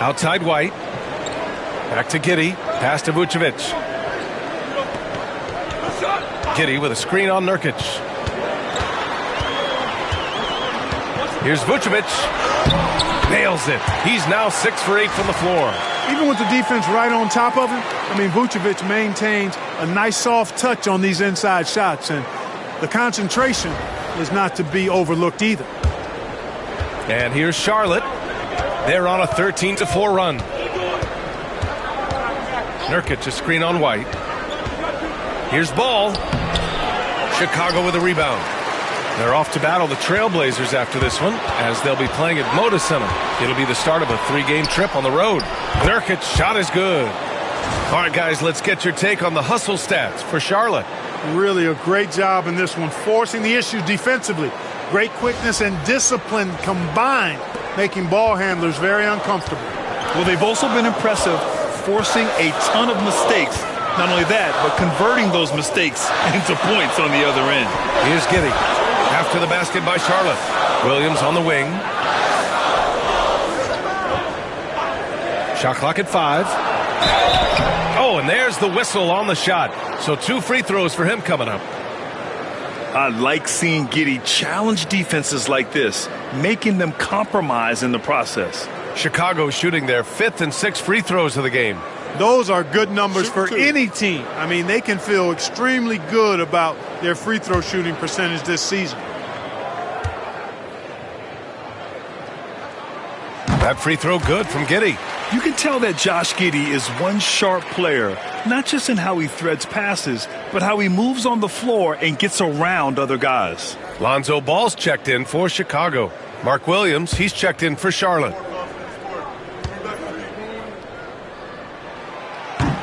Outside White. Back to Giddey. Pass to Vucevic. Giddey with a screen on Nurkic. Here's Vucevic. Nails it. He's now 6 for 8 from the floor. Even with the defense right on top of him, I mean, Vucevic maintains a nice soft touch on these inside shots, and the concentration is not to be overlooked either. And here's Charlotte. They're on a 13-4 run. Nurkic, a screen on White. Here's Ball. Chicago with a rebound. They're off to battle the Trailblazers after this one, as they'll be playing at Moda Center. It'll be the start of a 3-game trip on the road. Nurkic's shot is good. All right, guys, let's get your take on the hustle stats for Charlotte. Really a great job in this one, forcing the issue defensively. Great quickness and discipline combined, making ball handlers very uncomfortable. Well, they've also been impressive, forcing a ton of mistakes. Not only that, but converting those mistakes into points on the other end. Here's Giddey. After the basket by Charlotte. Williams on the wing. Shot clock at 5. Oh, and there's the whistle on the shot. So 2 free throws for him coming up. I like seeing Giddey challenge defenses like this, making them compromise in the process. Chicago shooting their 5th and 6th free throws of the game. Those are good numbers for any team. I mean, they can feel extremely good about their free throw shooting percentage this season. That free throw good from Giddey. You can tell that Josh Giddey is one sharp player, not just in how he threads passes, but how he moves on the floor and gets around other guys. Lonzo Ball's checked in for Chicago. Mark Williams, he's checked in for Charlotte.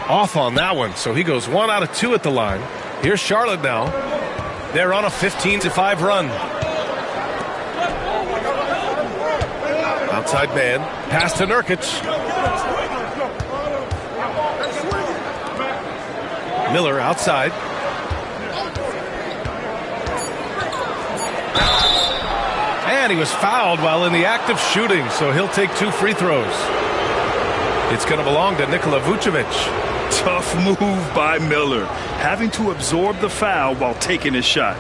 Off on that one, so he goes 1 out of 2 at the line. Here's Charlotte now. They're on a 15-5 run. Outside man, pass to Nurkic. Miller outside. And he was fouled while in the act of shooting, so he'll take 2 free throws. It's going to belong to Nikola Vucevic. Tough move by Miller, having to absorb the foul while taking his shot.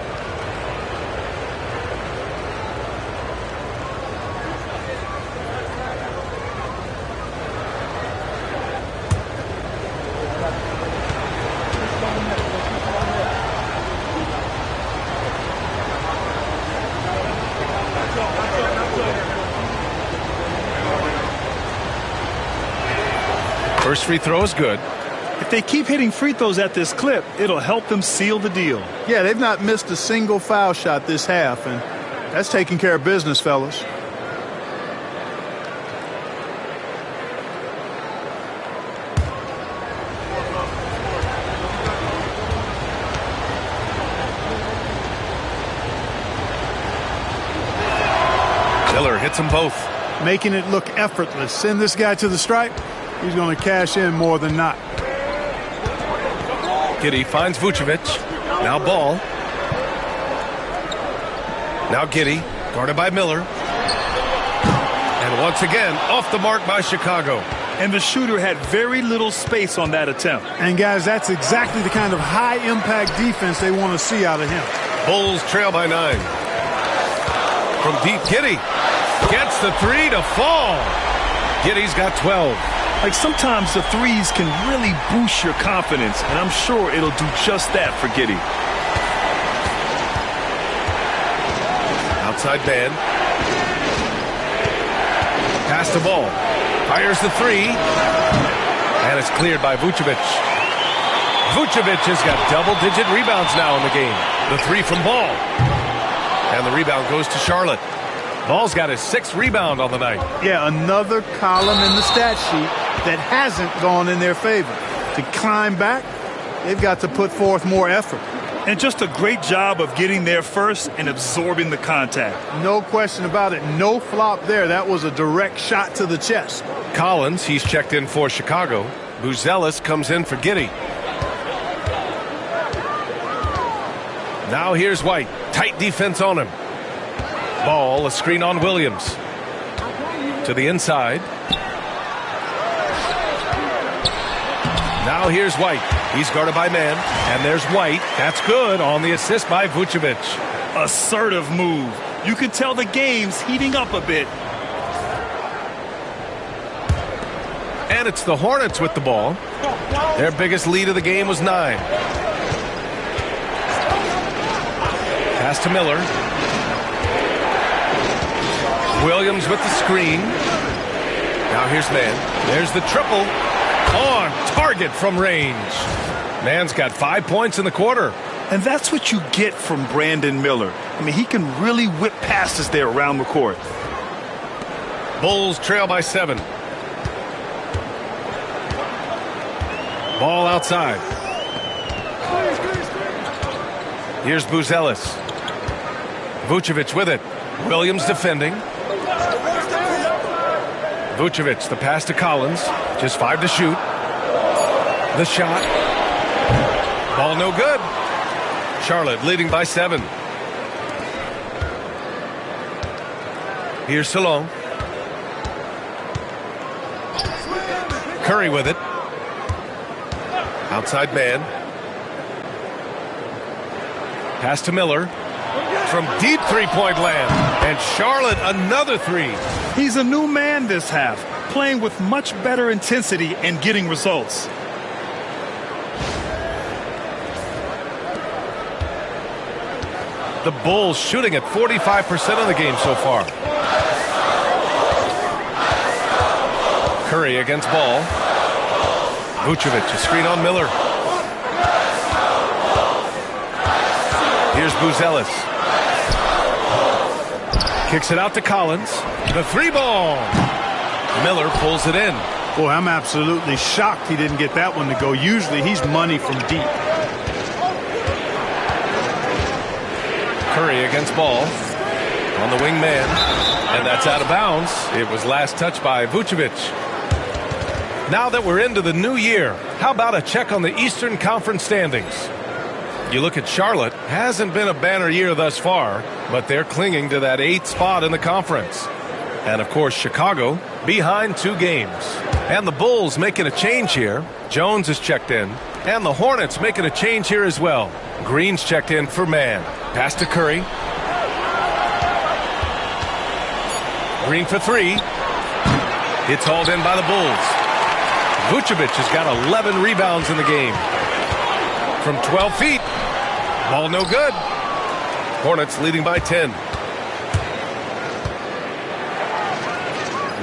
First free throw is good. If they keep hitting free throws at this clip, it'll help them seal the deal. Yeah, they've not missed a single foul shot this half, and that's taking care of business, fellas. Miller hits them both. Making it look effortless. Send this guy to the stripe. He's going to cash in more than not. Giddey finds Vucevic. Now Ball. Now Giddey, guarded by Miller. And once again, off the mark by Chicago. And the shooter had very little space on that attempt. And guys, that's exactly the kind of high-impact defense they want to see out of him. Bulls trail by 9. From deep, Giddey gets the 3 to fall. Giddey's got 12. Like sometimes the threes can really boost your confidence, and I'm sure it'll do just that for Giddey. Outside man. Pass the ball. Fires the 3. And it's cleared by Vucevic. Vucevic has got double-digit rebounds now in the game. The 3 from Ball. And the rebound goes to Charlotte. Ball's got his 6th rebound on the night. Yeah, another column in the stat sheet that hasn't gone in their favor. To climb back, they've got to put forth more effort. And just a great job of getting there first and absorbing the contact. No question about it. No flop there. That was a direct shot to the chest. Collins, he's checked in for Chicago. Buzelis comes in for Giddey. Now here's White. Tight defense on him. Ball, a screen on Williams. To the inside. Now here's White. He's guarded by man. And there's White. That's good on the assist by Vucevic. Assertive move. You can tell the game's heating up a bit. And it's the Hornets with the ball. Their biggest lead of the game was 9. Pass to Miller. Williams with the screen. Now here's man. There's the triple. On target from range. Man's got 5 points in the quarter. And that's what you get from Brandon Miller. I mean, he can really whip passes there around the court. Bulls trail by 7. Ball outside. Here's Buzelis. Vucevic with it. Williams defending. Vucevic, the pass to Collins. Just 5 to shoot. The shot. Ball no good. Charlotte leading by 7. Here's Salon. Curry with it. Outside man. Pass to Miller. From deep three-point land. And Charlotte another 3. He's a new man this half, playing with much better intensity and getting results. The Bulls shooting at 45% of the game so far. Curry against Ball. Vucevic, a screen on Miller. Here's Buzelis. Kicks it out to Collins. The three ball. Miller pulls it in. Boy, I'm absolutely shocked he didn't get that one to go. Usually he's money from deep. Curry against Ball. On the wing man. And that's out of bounds. It was last touched by Vucevic. Now that we're into the new year, how about a check on the Eastern Conference standings? You look at Charlotte, hasn't been a banner year thus far, but they're clinging to that 8th spot in the conference. And of course, Chicago behind 2 games. And the Bulls making a change here. Jones is checked in. And the Hornets making a change here as well. Green's checked in for man. Pass to Curry. Green for 3. It's hauled in by the Bulls. Vucevic has got 11 rebounds in the game. From 12 feet. Ball no good. Hornets leading by 10.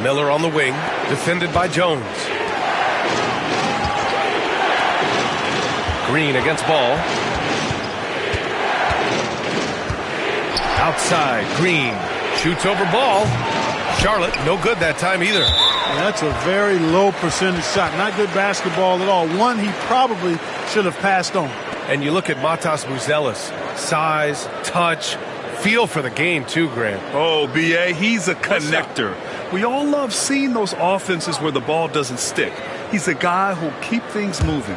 Miller on the wing. Defended by Jones. Green against Ball. Outside. Green. Shoots over Ball. Charlotte, no good that time either. That's a very low percentage shot. Not good basketball at all. One he probably should have passed on. And you look at Matas Buzelis. Size, touch, feel for the game too, Grant. Oh, B.A., he's a connector. We all love seeing those offenses where the ball doesn't stick. He's a guy who'll keep things moving.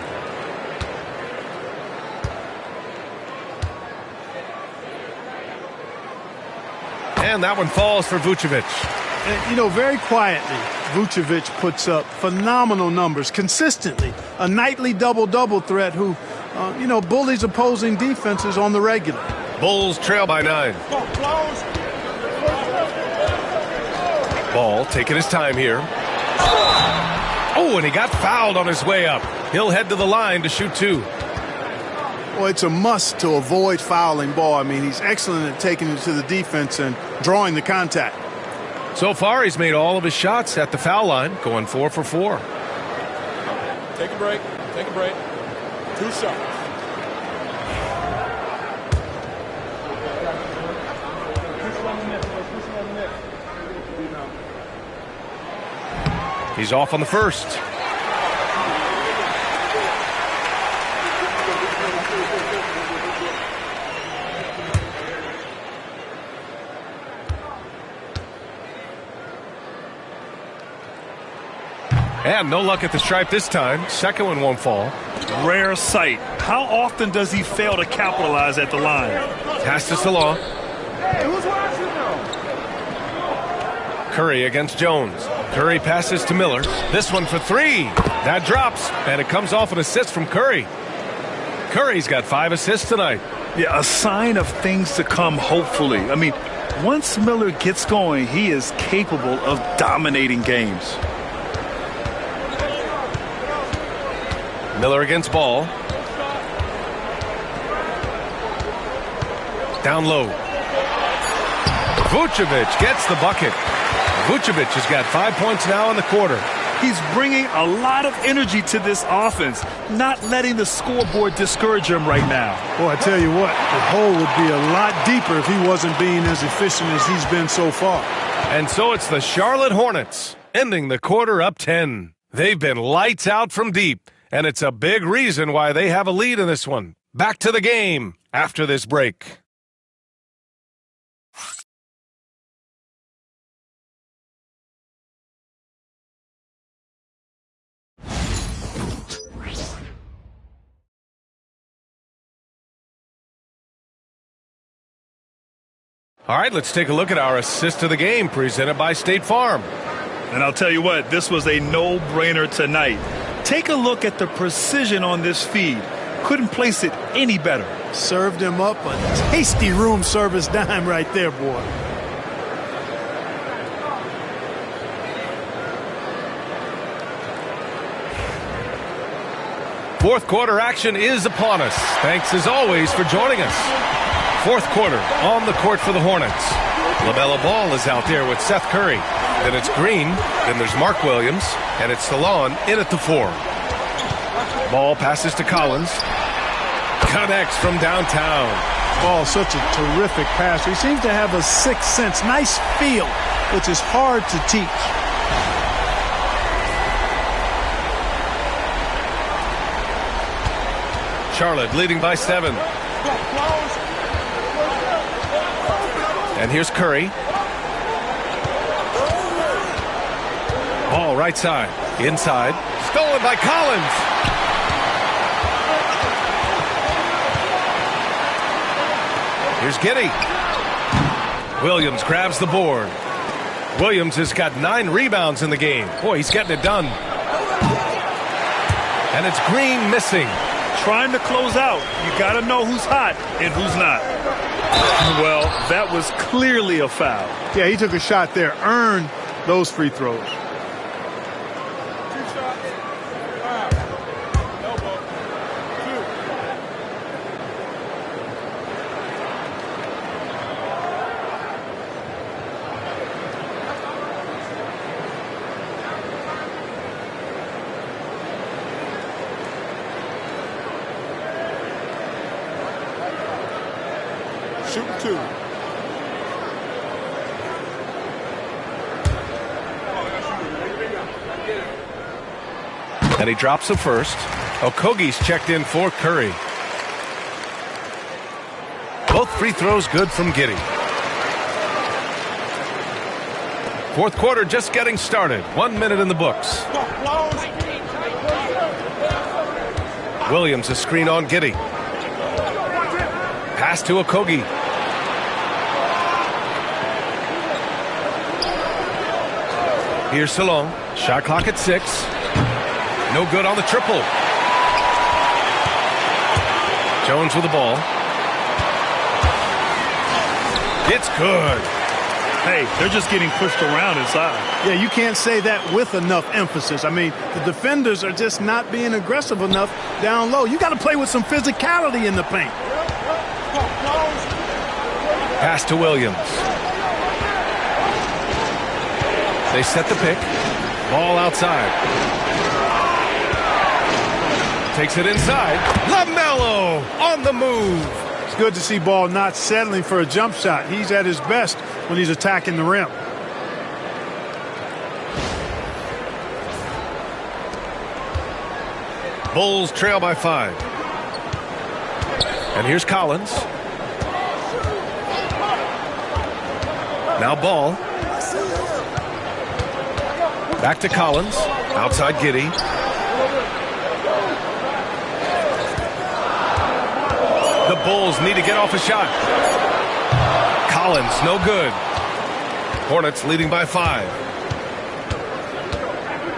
And that one falls for Vucevic. And, you know, very quietly, Vucevic puts up phenomenal numbers consistently. A nightly double-double threat who, bullies opposing defenses on the regular. Bulls trail by 9. Ball taking his time here. Oh, and he got fouled on his way up. He'll head to the line to shoot 2. Well, it's a must to avoid fouling Ball. I mean, he's excellent at taking it to the defense and drawing the contact. So far, he's made all of his shots at the foul line, going 4 for 4. Take a break. Take a break. 2 shots. He's off on the first. And no luck at the stripe this time. Second one won't fall. Rare sight. How often does he fail to capitalize at the line? Pass to Salon. Curry against Jones. Curry passes to Miller. This one for 3. That drops, and it comes off an assist from Curry. Curry's got 5 assists tonight. Yeah, a sign of things to come, hopefully. I mean, once Miller gets going, he is capable of dominating games. Miller against Ball. Down low. Vucevic gets the bucket. Vucevic has got 5 points now in the quarter. He's bringing a lot of energy to this offense, not letting the scoreboard discourage him right now. Boy, I tell you what, the hole would be a lot deeper if he wasn't being as efficient as he's been so far. And so it's the Charlotte Hornets, ending the quarter up 10. They've been lights out from deep, and it's a big reason why they have a lead in this one. Back to the game after this break. All right, let's take a look at our assist of the game presented by State Farm. And I'll tell you what, this was a no-brainer tonight. Take a look at the precision on this feed. Couldn't place it any better. Served him up a tasty room service dime right there, boy. Fourth quarter action is upon us. Thanks as always for joining us. Fourth quarter on the court for the Hornets. LaMelo Ball is out there with Seth Curry. Then it's Green. Then there's Mark Williams. And it's Salon in at the 4. Ball passes to Collins. Connects from downtown. Ball's such a terrific passer. He seems to have a sixth sense, nice feel, which is hard to teach. Charlotte leading by 7. And here's Curry. Ball right side. Inside. Stolen by Collins. Here's Giddey. Williams grabs the board. Williams has got 9 rebounds in the game. Boy, he's getting it done. And it's Green missing. Trying to close out. You got to know who's hot and who's not. Well, that was clearly a foul. Yeah, he took a shot there. Earned those free throws. Shooting 2. And he drops the first. Okogie's checked in for Curry. Both free throws good from Giddey. Fourth quarter just getting started. 1 minute in the books. Williams a screen on Giddey. Pass to Okogie. Here's Salon. Shot clock at 6. No good on the triple. Jones with the ball. It's good. Hey, they're just getting pushed around inside. Yeah, you can't say that with enough emphasis. I mean, the defenders are just not being aggressive enough down low. You got to play with some physicality in the paint. Pass to Williams. They set the pick. Ball outside. Takes it inside. LaMelo on the move. It's good to see Ball not settling for a jump shot. He's at his best when he's attacking the rim. Bulls trail by 5. And here's Collins. Now Ball. Back to Collins. Outside Giddey. The Bulls need to get off a shot. Collins, no good. Hornets leading by 5.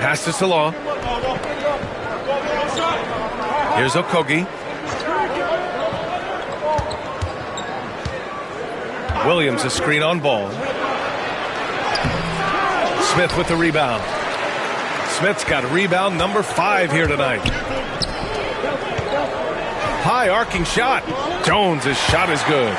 Pass to Salah. Here's Okogie. Williams a screen on Ball. Smith with the rebound. Smith's got rebound number 5 here tonight. High arcing shot. Jones' shot is good.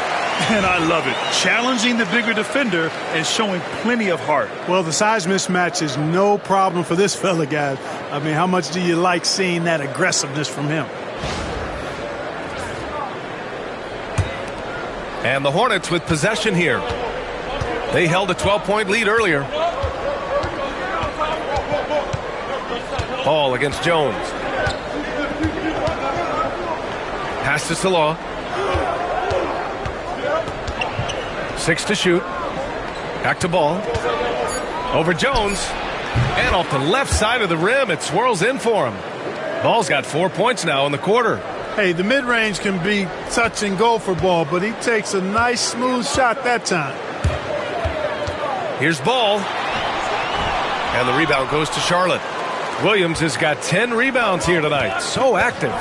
And I love it. Challenging the bigger defender and showing plenty of heart. Well, the size mismatch is no problem for this fella, guys. I mean, how much do you like seeing that aggressiveness from him? And the Hornets with possession here. They held a 12-point lead earlier. Ball against Jones. Pass to Salah. 6 to shoot. Back to Ball. Over Jones. And off the left side of the rim, it swirls in for him. Ball's got 4 points now in the quarter. Hey, the mid-range can be touch and go for Ball, but he takes a nice, smooth shot that time. Here's Ball. And the rebound goes to Charlotte. Williams has got 10 rebounds here tonight. So active.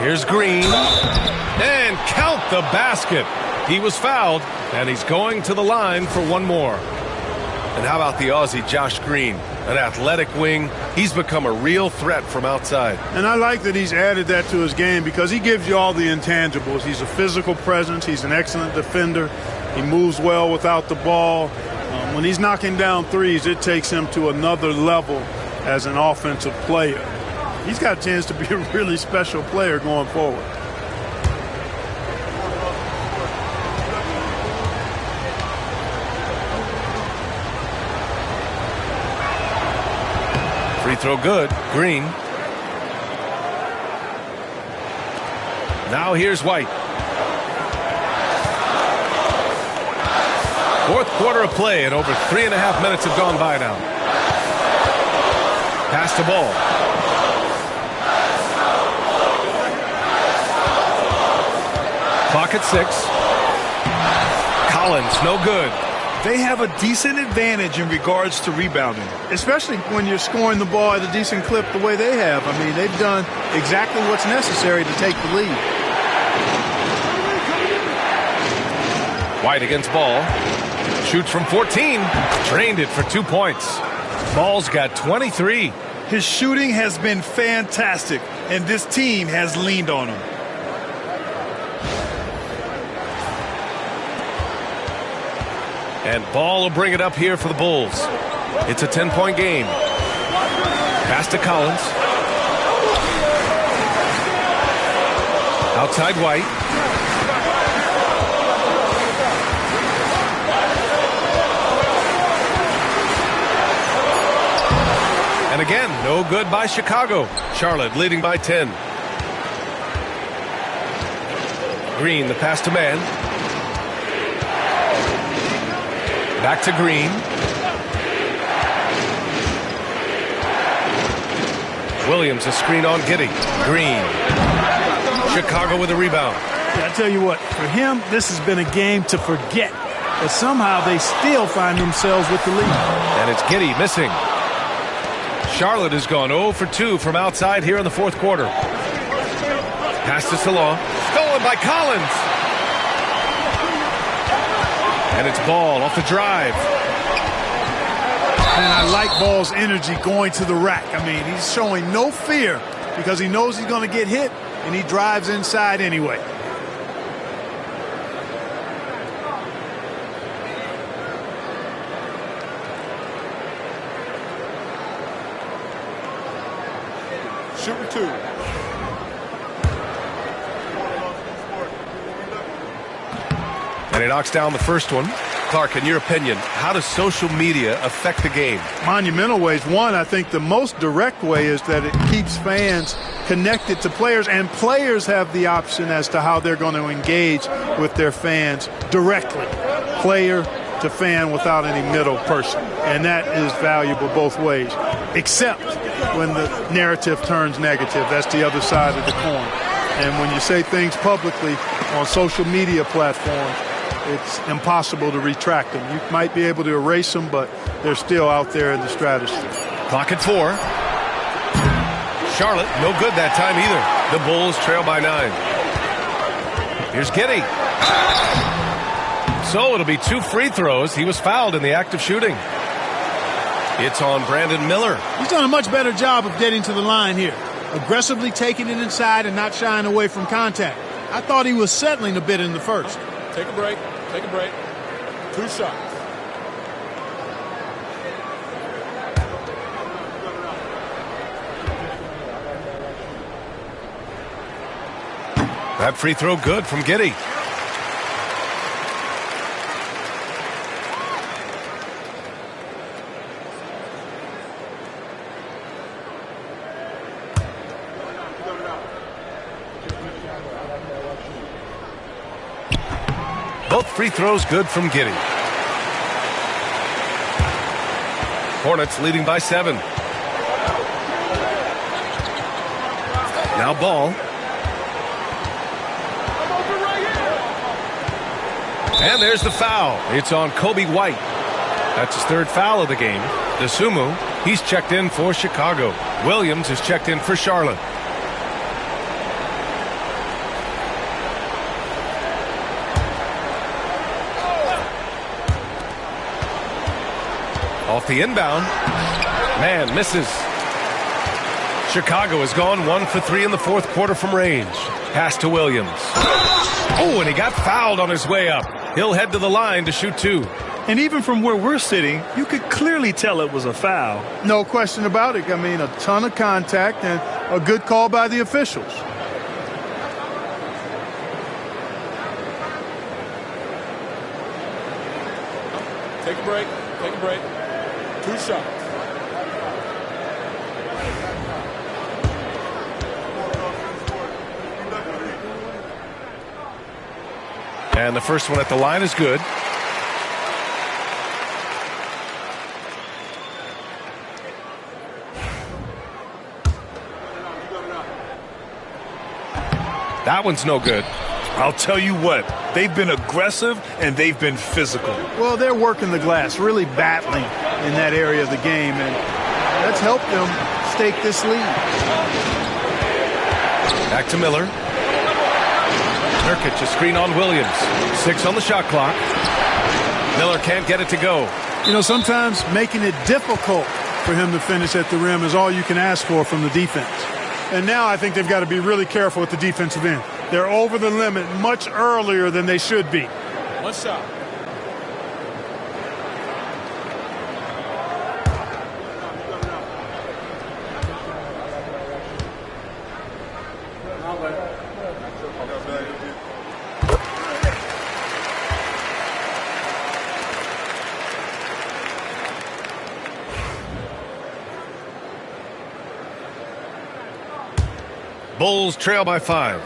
Here's Green. And count the basket. He was fouled, and he's going to the line for one more. And how about the Aussie Josh Green? An athletic wing. He's become a real threat from outside. And I like that he's added that to his game because he gives you all the intangibles. He's a physical presence. He's an excellent defender. He moves well without the ball. When he's knocking down threes, it takes him to another level as an offensive player. He's got a chance to be a really special player going forward. Free throw good. Green. Now here's White. Fourth quarter of play, and over 3.5 minutes have gone by now. Pass the ball. Clock at 6. Collins, no good. They have a decent advantage in regards to rebounding. Especially when you're scoring the ball at a decent clip the way they have. I mean, they've done exactly what's necessary to take the lead. White against Ball. Shoots from 14. Drained it for 2 points. Ball's got 23. His shooting has been fantastic, and this team has leaned on him. And Ball will bring it up here for the Bulls. It's a 10-point game. Pass to Collins. Outside White. And again, no good by Chicago. Charlotte leading by 10. Green, the pass to man. Back to Green. Williams, a screen on Giddey. Green. Chicago with a rebound. Yeah, I tell you what, for him, this has been a game to forget. But somehow they still find themselves with the lead. And it's Giddey missing. Charlotte has gone 0 for 2 from outside here in the fourth quarter. Pass to Salon. Stolen by Collins. And it's Ball off the drive. And I like Ball's energy going to the rack. I mean, he's showing no fear because he knows he's going to get hit, and he drives inside anyway. Shooting 2. And he knocks down the first one. Clark, in your opinion, how does social media affect the game? Monumental ways. One, I think the most direct way is that it keeps fans connected to players, and players have the option as to how they're going to engage with their fans directly, player to fan, without any middle person. And that is valuable both ways, except when the narrative turns negative. That's the other side of the coin. And when you say things publicly on social media platforms, it's impossible to retract them. You might be able to erase them, but they're still out there in the stratosphere. Clock at 4. Charlotte, no good that time either. The Bulls trail by 9. Here's Giddey. So it'll be 2 free throws. He was fouled in the act of shooting. It's on Brandon Miller. He's done a much better job of getting to the line here. Aggressively taking it inside and not shying away from contact. I thought he was settling a bit in the first. Take a break. Take a break. 2 shots. That free throw good from Giddey. Both free throws good from Giddey. Hornets leading by 7. Now Ball. And there's the foul. It's on Kobe White. That's his 3rd foul of the game. DeSumo, he's checked in for Chicago. Williams is checked in for Charlotte. Off the inbound. Man misses. Chicago has gone 1 for 3 in the fourth quarter from range. Pass to Williams. Oh, and he got fouled on his way up. He'll head to the line to shoot 2. And even from where we're sitting, you could clearly tell it was a foul. No question about it. I mean, a ton of contact and a good call by the officials. Take a break. Take a break. 2 shots. And the first one at the line is good. That one's no good. I'll tell you what, they've been aggressive and they've been physical. Well, they're working the glass, really battling in that area of the game, and that's helped them stake this lead. Back to Miller. Nurkic, a screen on Williams. 6 on the shot clock. Miller can't get it to go. You know, sometimes making it difficult for him to finish at the rim is all you can ask for from the defense. And now I think they've got to be really careful at the defensive end. They're over the limit much earlier than they should be. One shot. Bulls trail by 5.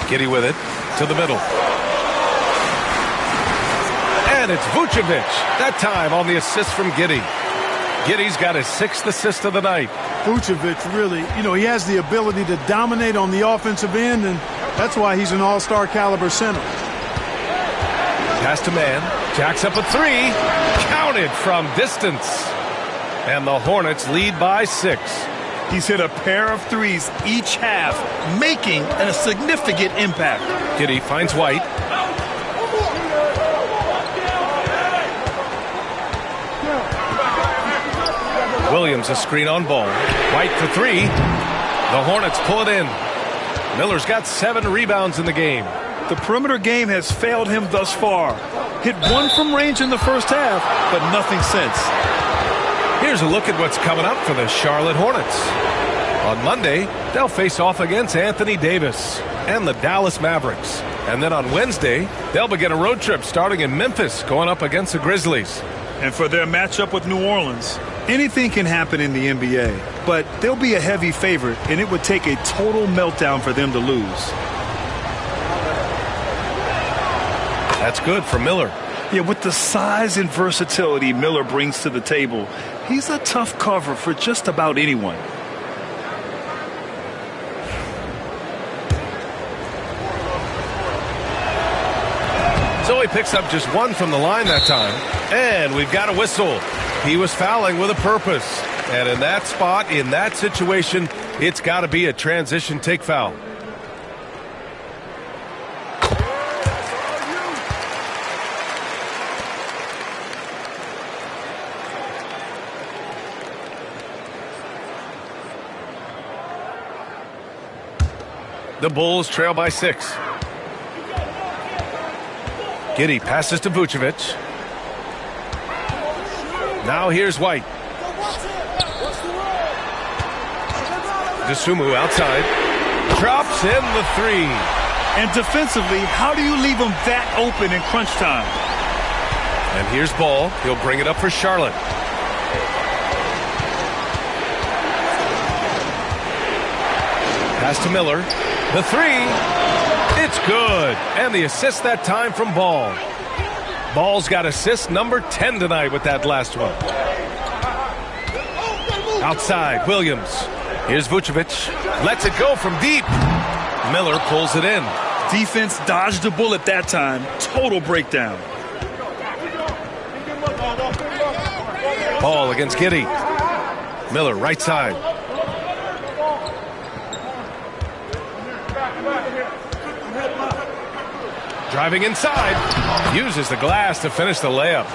Giddey with it to the middle. And it's Vucevic. That time on the assist from Giddey. Giddey's got his 6th assist of the night. Vucevic really, you know, he has the ability to dominate on the offensive end, and that's why he's an all-star caliber center. Pass to man. Jacks up a 3. Counted from distance. And the Hornets lead by 6. He's hit a pair of threes each half, making a significant impact. Giddey finds White. Williams a screen on Ball. White for 3. The Hornets pull it in. Miller's got 7 rebounds in the game. The perimeter game has failed him thus far. Hit 1 from range in the first half, but nothing since. Here's a look at what's coming up for the Charlotte Hornets. On Monday, they'll face off against Anthony Davis and the Dallas Mavericks. And then on Wednesday, they'll begin a road trip starting in Memphis, going up against the Grizzlies. And for their matchup with New Orleans, anything can happen in the NBA, but they'll be a heavy favorite, and it would take a total meltdown for them to lose. That's good for Miller. Yeah, with the size and versatility Miller brings to the table, he's a tough cover for just about anyone. So he picks up just 1 from the line that time. And we've got a whistle. He was fouling with a purpose. And in that spot, in that situation, it's got to be a transition take foul. The Bulls trail by 6. Giddey passes to Vucevic. Now here's White. DeSumo outside. Drops in the 3. And defensively, how do you leave him that open in crunch time? And here's Ball. He'll bring it up for Charlotte. Pass to Miller. The 3. It's good. And the assist that time from Ball. Ball's got assist number 10 tonight with that last one. Outside, Williams. Here's Vucevic. Lets it go from deep. Miller pulls it in. Defense dodged a bullet that time. Total breakdown. Ball against Giddey. Miller right side. Driving inside. Uses the glass to finish the layup.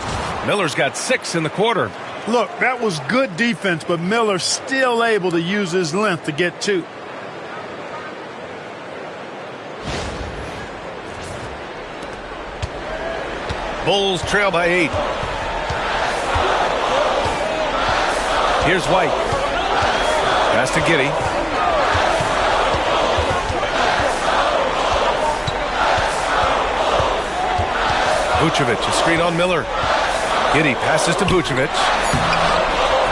Miller's got 6 in the quarter. Look, that was good defense, but Miller still able to use his length to get 2. Bulls trail by 8. Here's White. Pass to Giddey. Vucevic, a screen on Miller. Giddey passes to Vucevic.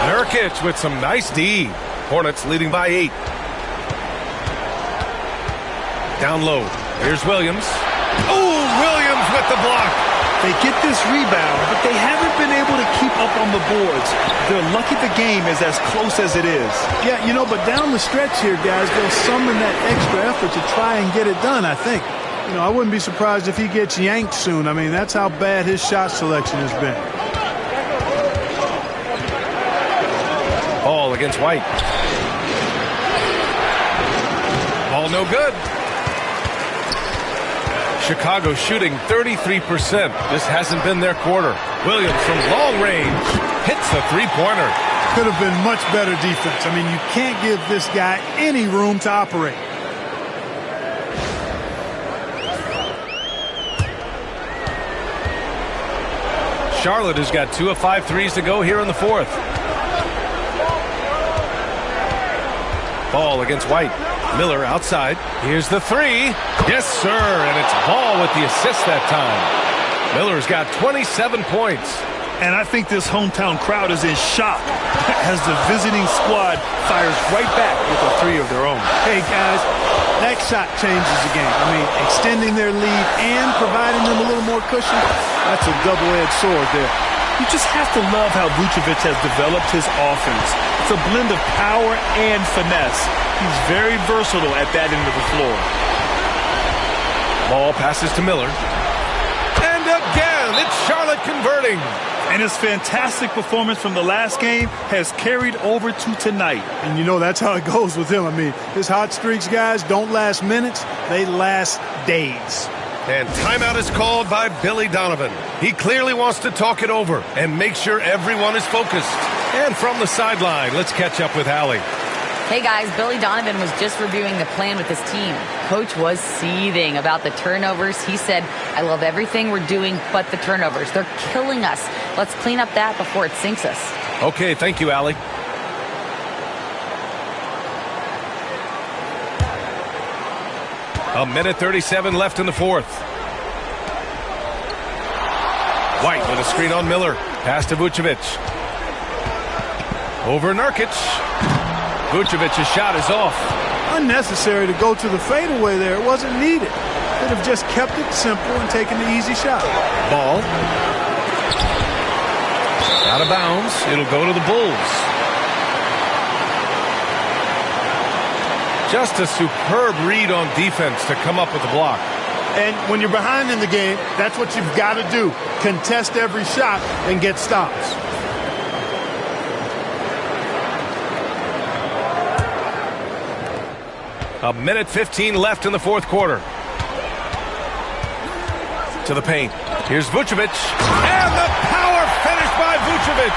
Nurkic with some nice D. Hornets leading by 8. Down low. Here's Williams. Oh, Williams with the block. They get this rebound, but they haven't been able to keep up on the boards. They're lucky the game is as close as it is. Yeah, but down the stretch here, guys, they'll summon that extra effort to try and get it done, I think. I wouldn't be surprised if he gets yanked soon. I mean, that's how bad his shot selection has been. Ball against White. Ball no good. Chicago shooting 33%. This hasn't been their quarter. Williams from long range hits the three-pointer. Could have been much better defense. I mean, you can't give this guy any room to operate. Charlotte has got 2 of 5 threes to go here in the fourth. Ball against White. Miller outside. Here's the three. Yes, sir. And it's Ball with the assist that time. Miller's got 27 points. And I think this hometown crowd is in shock as the visiting squad fires right back with a three of their own. Hey, guys, that shot changes the game. I mean, extending their lead and providing them a little more cushion, that's a double-edged sword there. You just have to love how Vucevic has developed his offense. It's a blend of power and finesse. He's very versatile at that end of the floor. Ball passes to Miller. And again, it's Charlotte converting. And his fantastic performance from the last game has carried over to tonight. And that's how it goes with him. I mean, his hot streaks, guys, don't last minutes. They last days. And timeout is called by Billy Donovan. He clearly wants to talk it over and make sure everyone is focused. And from the sideline, let's catch up with Allie. Hey guys, Billy Donovan was just reviewing the plan with his team. Coach was seething about the turnovers. He said, I love everything we're doing but the turnovers. They're killing us. Let's clean up that before it sinks us. Okay, thank you, Allie. A minute 37 left in the fourth. White with a screen on Miller. Pass to Vucevic. Over Nurkic. Vucevic's shot is off. Unnecessary to go to the fadeaway there. It wasn't needed. Could have just kept it simple and taken the easy shot. Ball. Out of bounds. It'll go to the Bulls. Just a superb read on defense to come up with the block. And when you're behind in the game, that's what you've got to do. Contest every shot and get stops. A minute 15 left in the fourth quarter. To the paint. Here's Vucevic. And the power finish by Vucevic.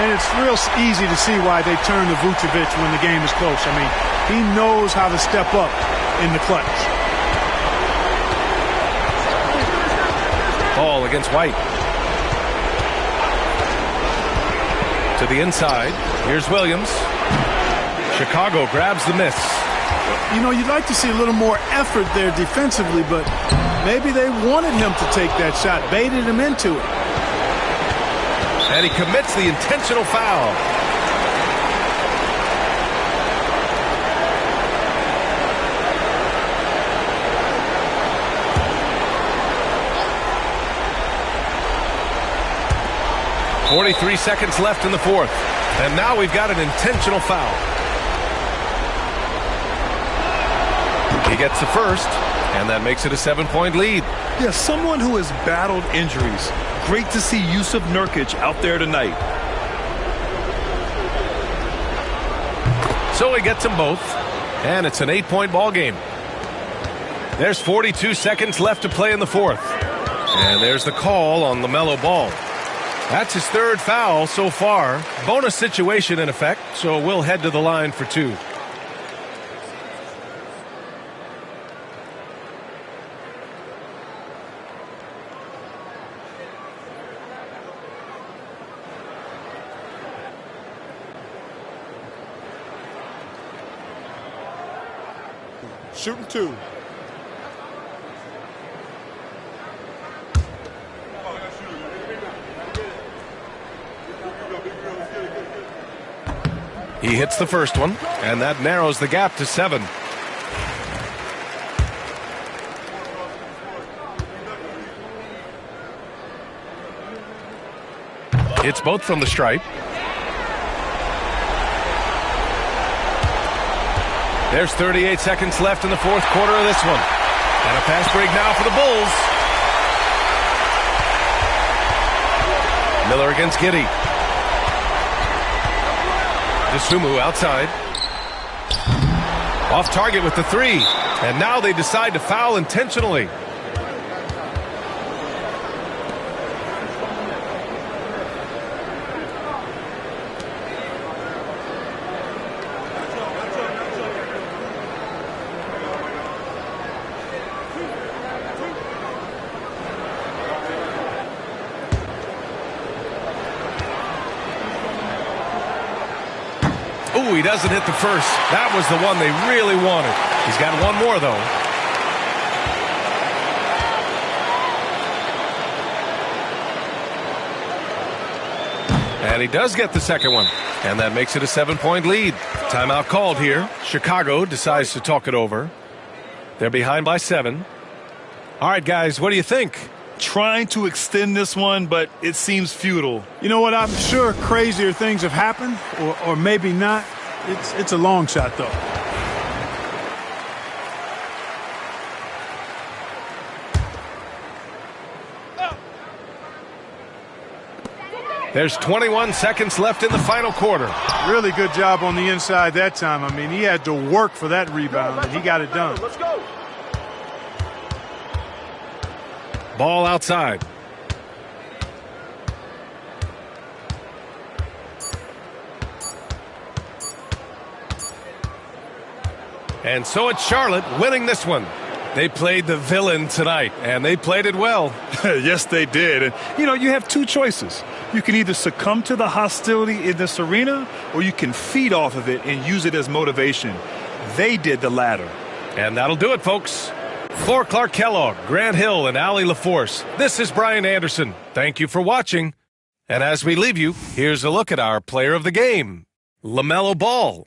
And it's real easy to see why they turn to Vucevic when the game is close. I mean, he knows how to step up in the clutch. Ball against White. To the inside. Here's Williams. Chicago grabs the miss. You'd like to see a little more effort there defensively, but maybe they wanted him to take that shot, baited him into it. And he commits the intentional foul. .43 seconds left in the fourth. And now we've got an intentional foul. He gets the first, and that makes it a 7-point lead. Yeah, someone who has battled injuries. Great to see Yusuf Nurkic out there tonight. So he gets them both, and it's an 8-point ball game. There's 42 seconds left to play in the fourth. And there's the call on LaMelo Ball. That's his third foul so far. Bonus situation in effect, so we'll head to the line for two. Shooting two. He hits the first one, and that narrows the gap to 7. It's both from the stripe. There's 38 seconds left in the fourth quarter of this one. And a fast break now for the Bulls. Miller against Giddey. DeSumo outside. Off target with the three. And now they decide to foul intentionally. Ooh, he doesn't hit the first. That was the one they really wanted. He's got one more, though. And he does get the second one. And that makes it a 7-point lead. Timeout called here. Chicago decides to talk it over. They're behind by 7. All right, guys, what do you think? Trying to extend this one, but it seems futile. You know what? I'm sure crazier things have happened, or maybe not. It's a long shot, though. There's 21 seconds left in the final quarter. Really good job on the inside that time. I mean, he had to work for that rebound, and he got it done. Let's go. Ball outside. And so it's Charlotte winning this one. They played the villain tonight, and they played it well. Yes, they did. And, you have two choices. You can either succumb to the hostility in this arena, or you can feed off of it and use it as motivation. They did the latter. And that'll do it, folks. For Clark Kellogg, Grant Hill, and Allie LaForce, this is Brian Anderson. Thank you for watching. And as we leave you, here's a look at our player of the game, LaMelo Ball.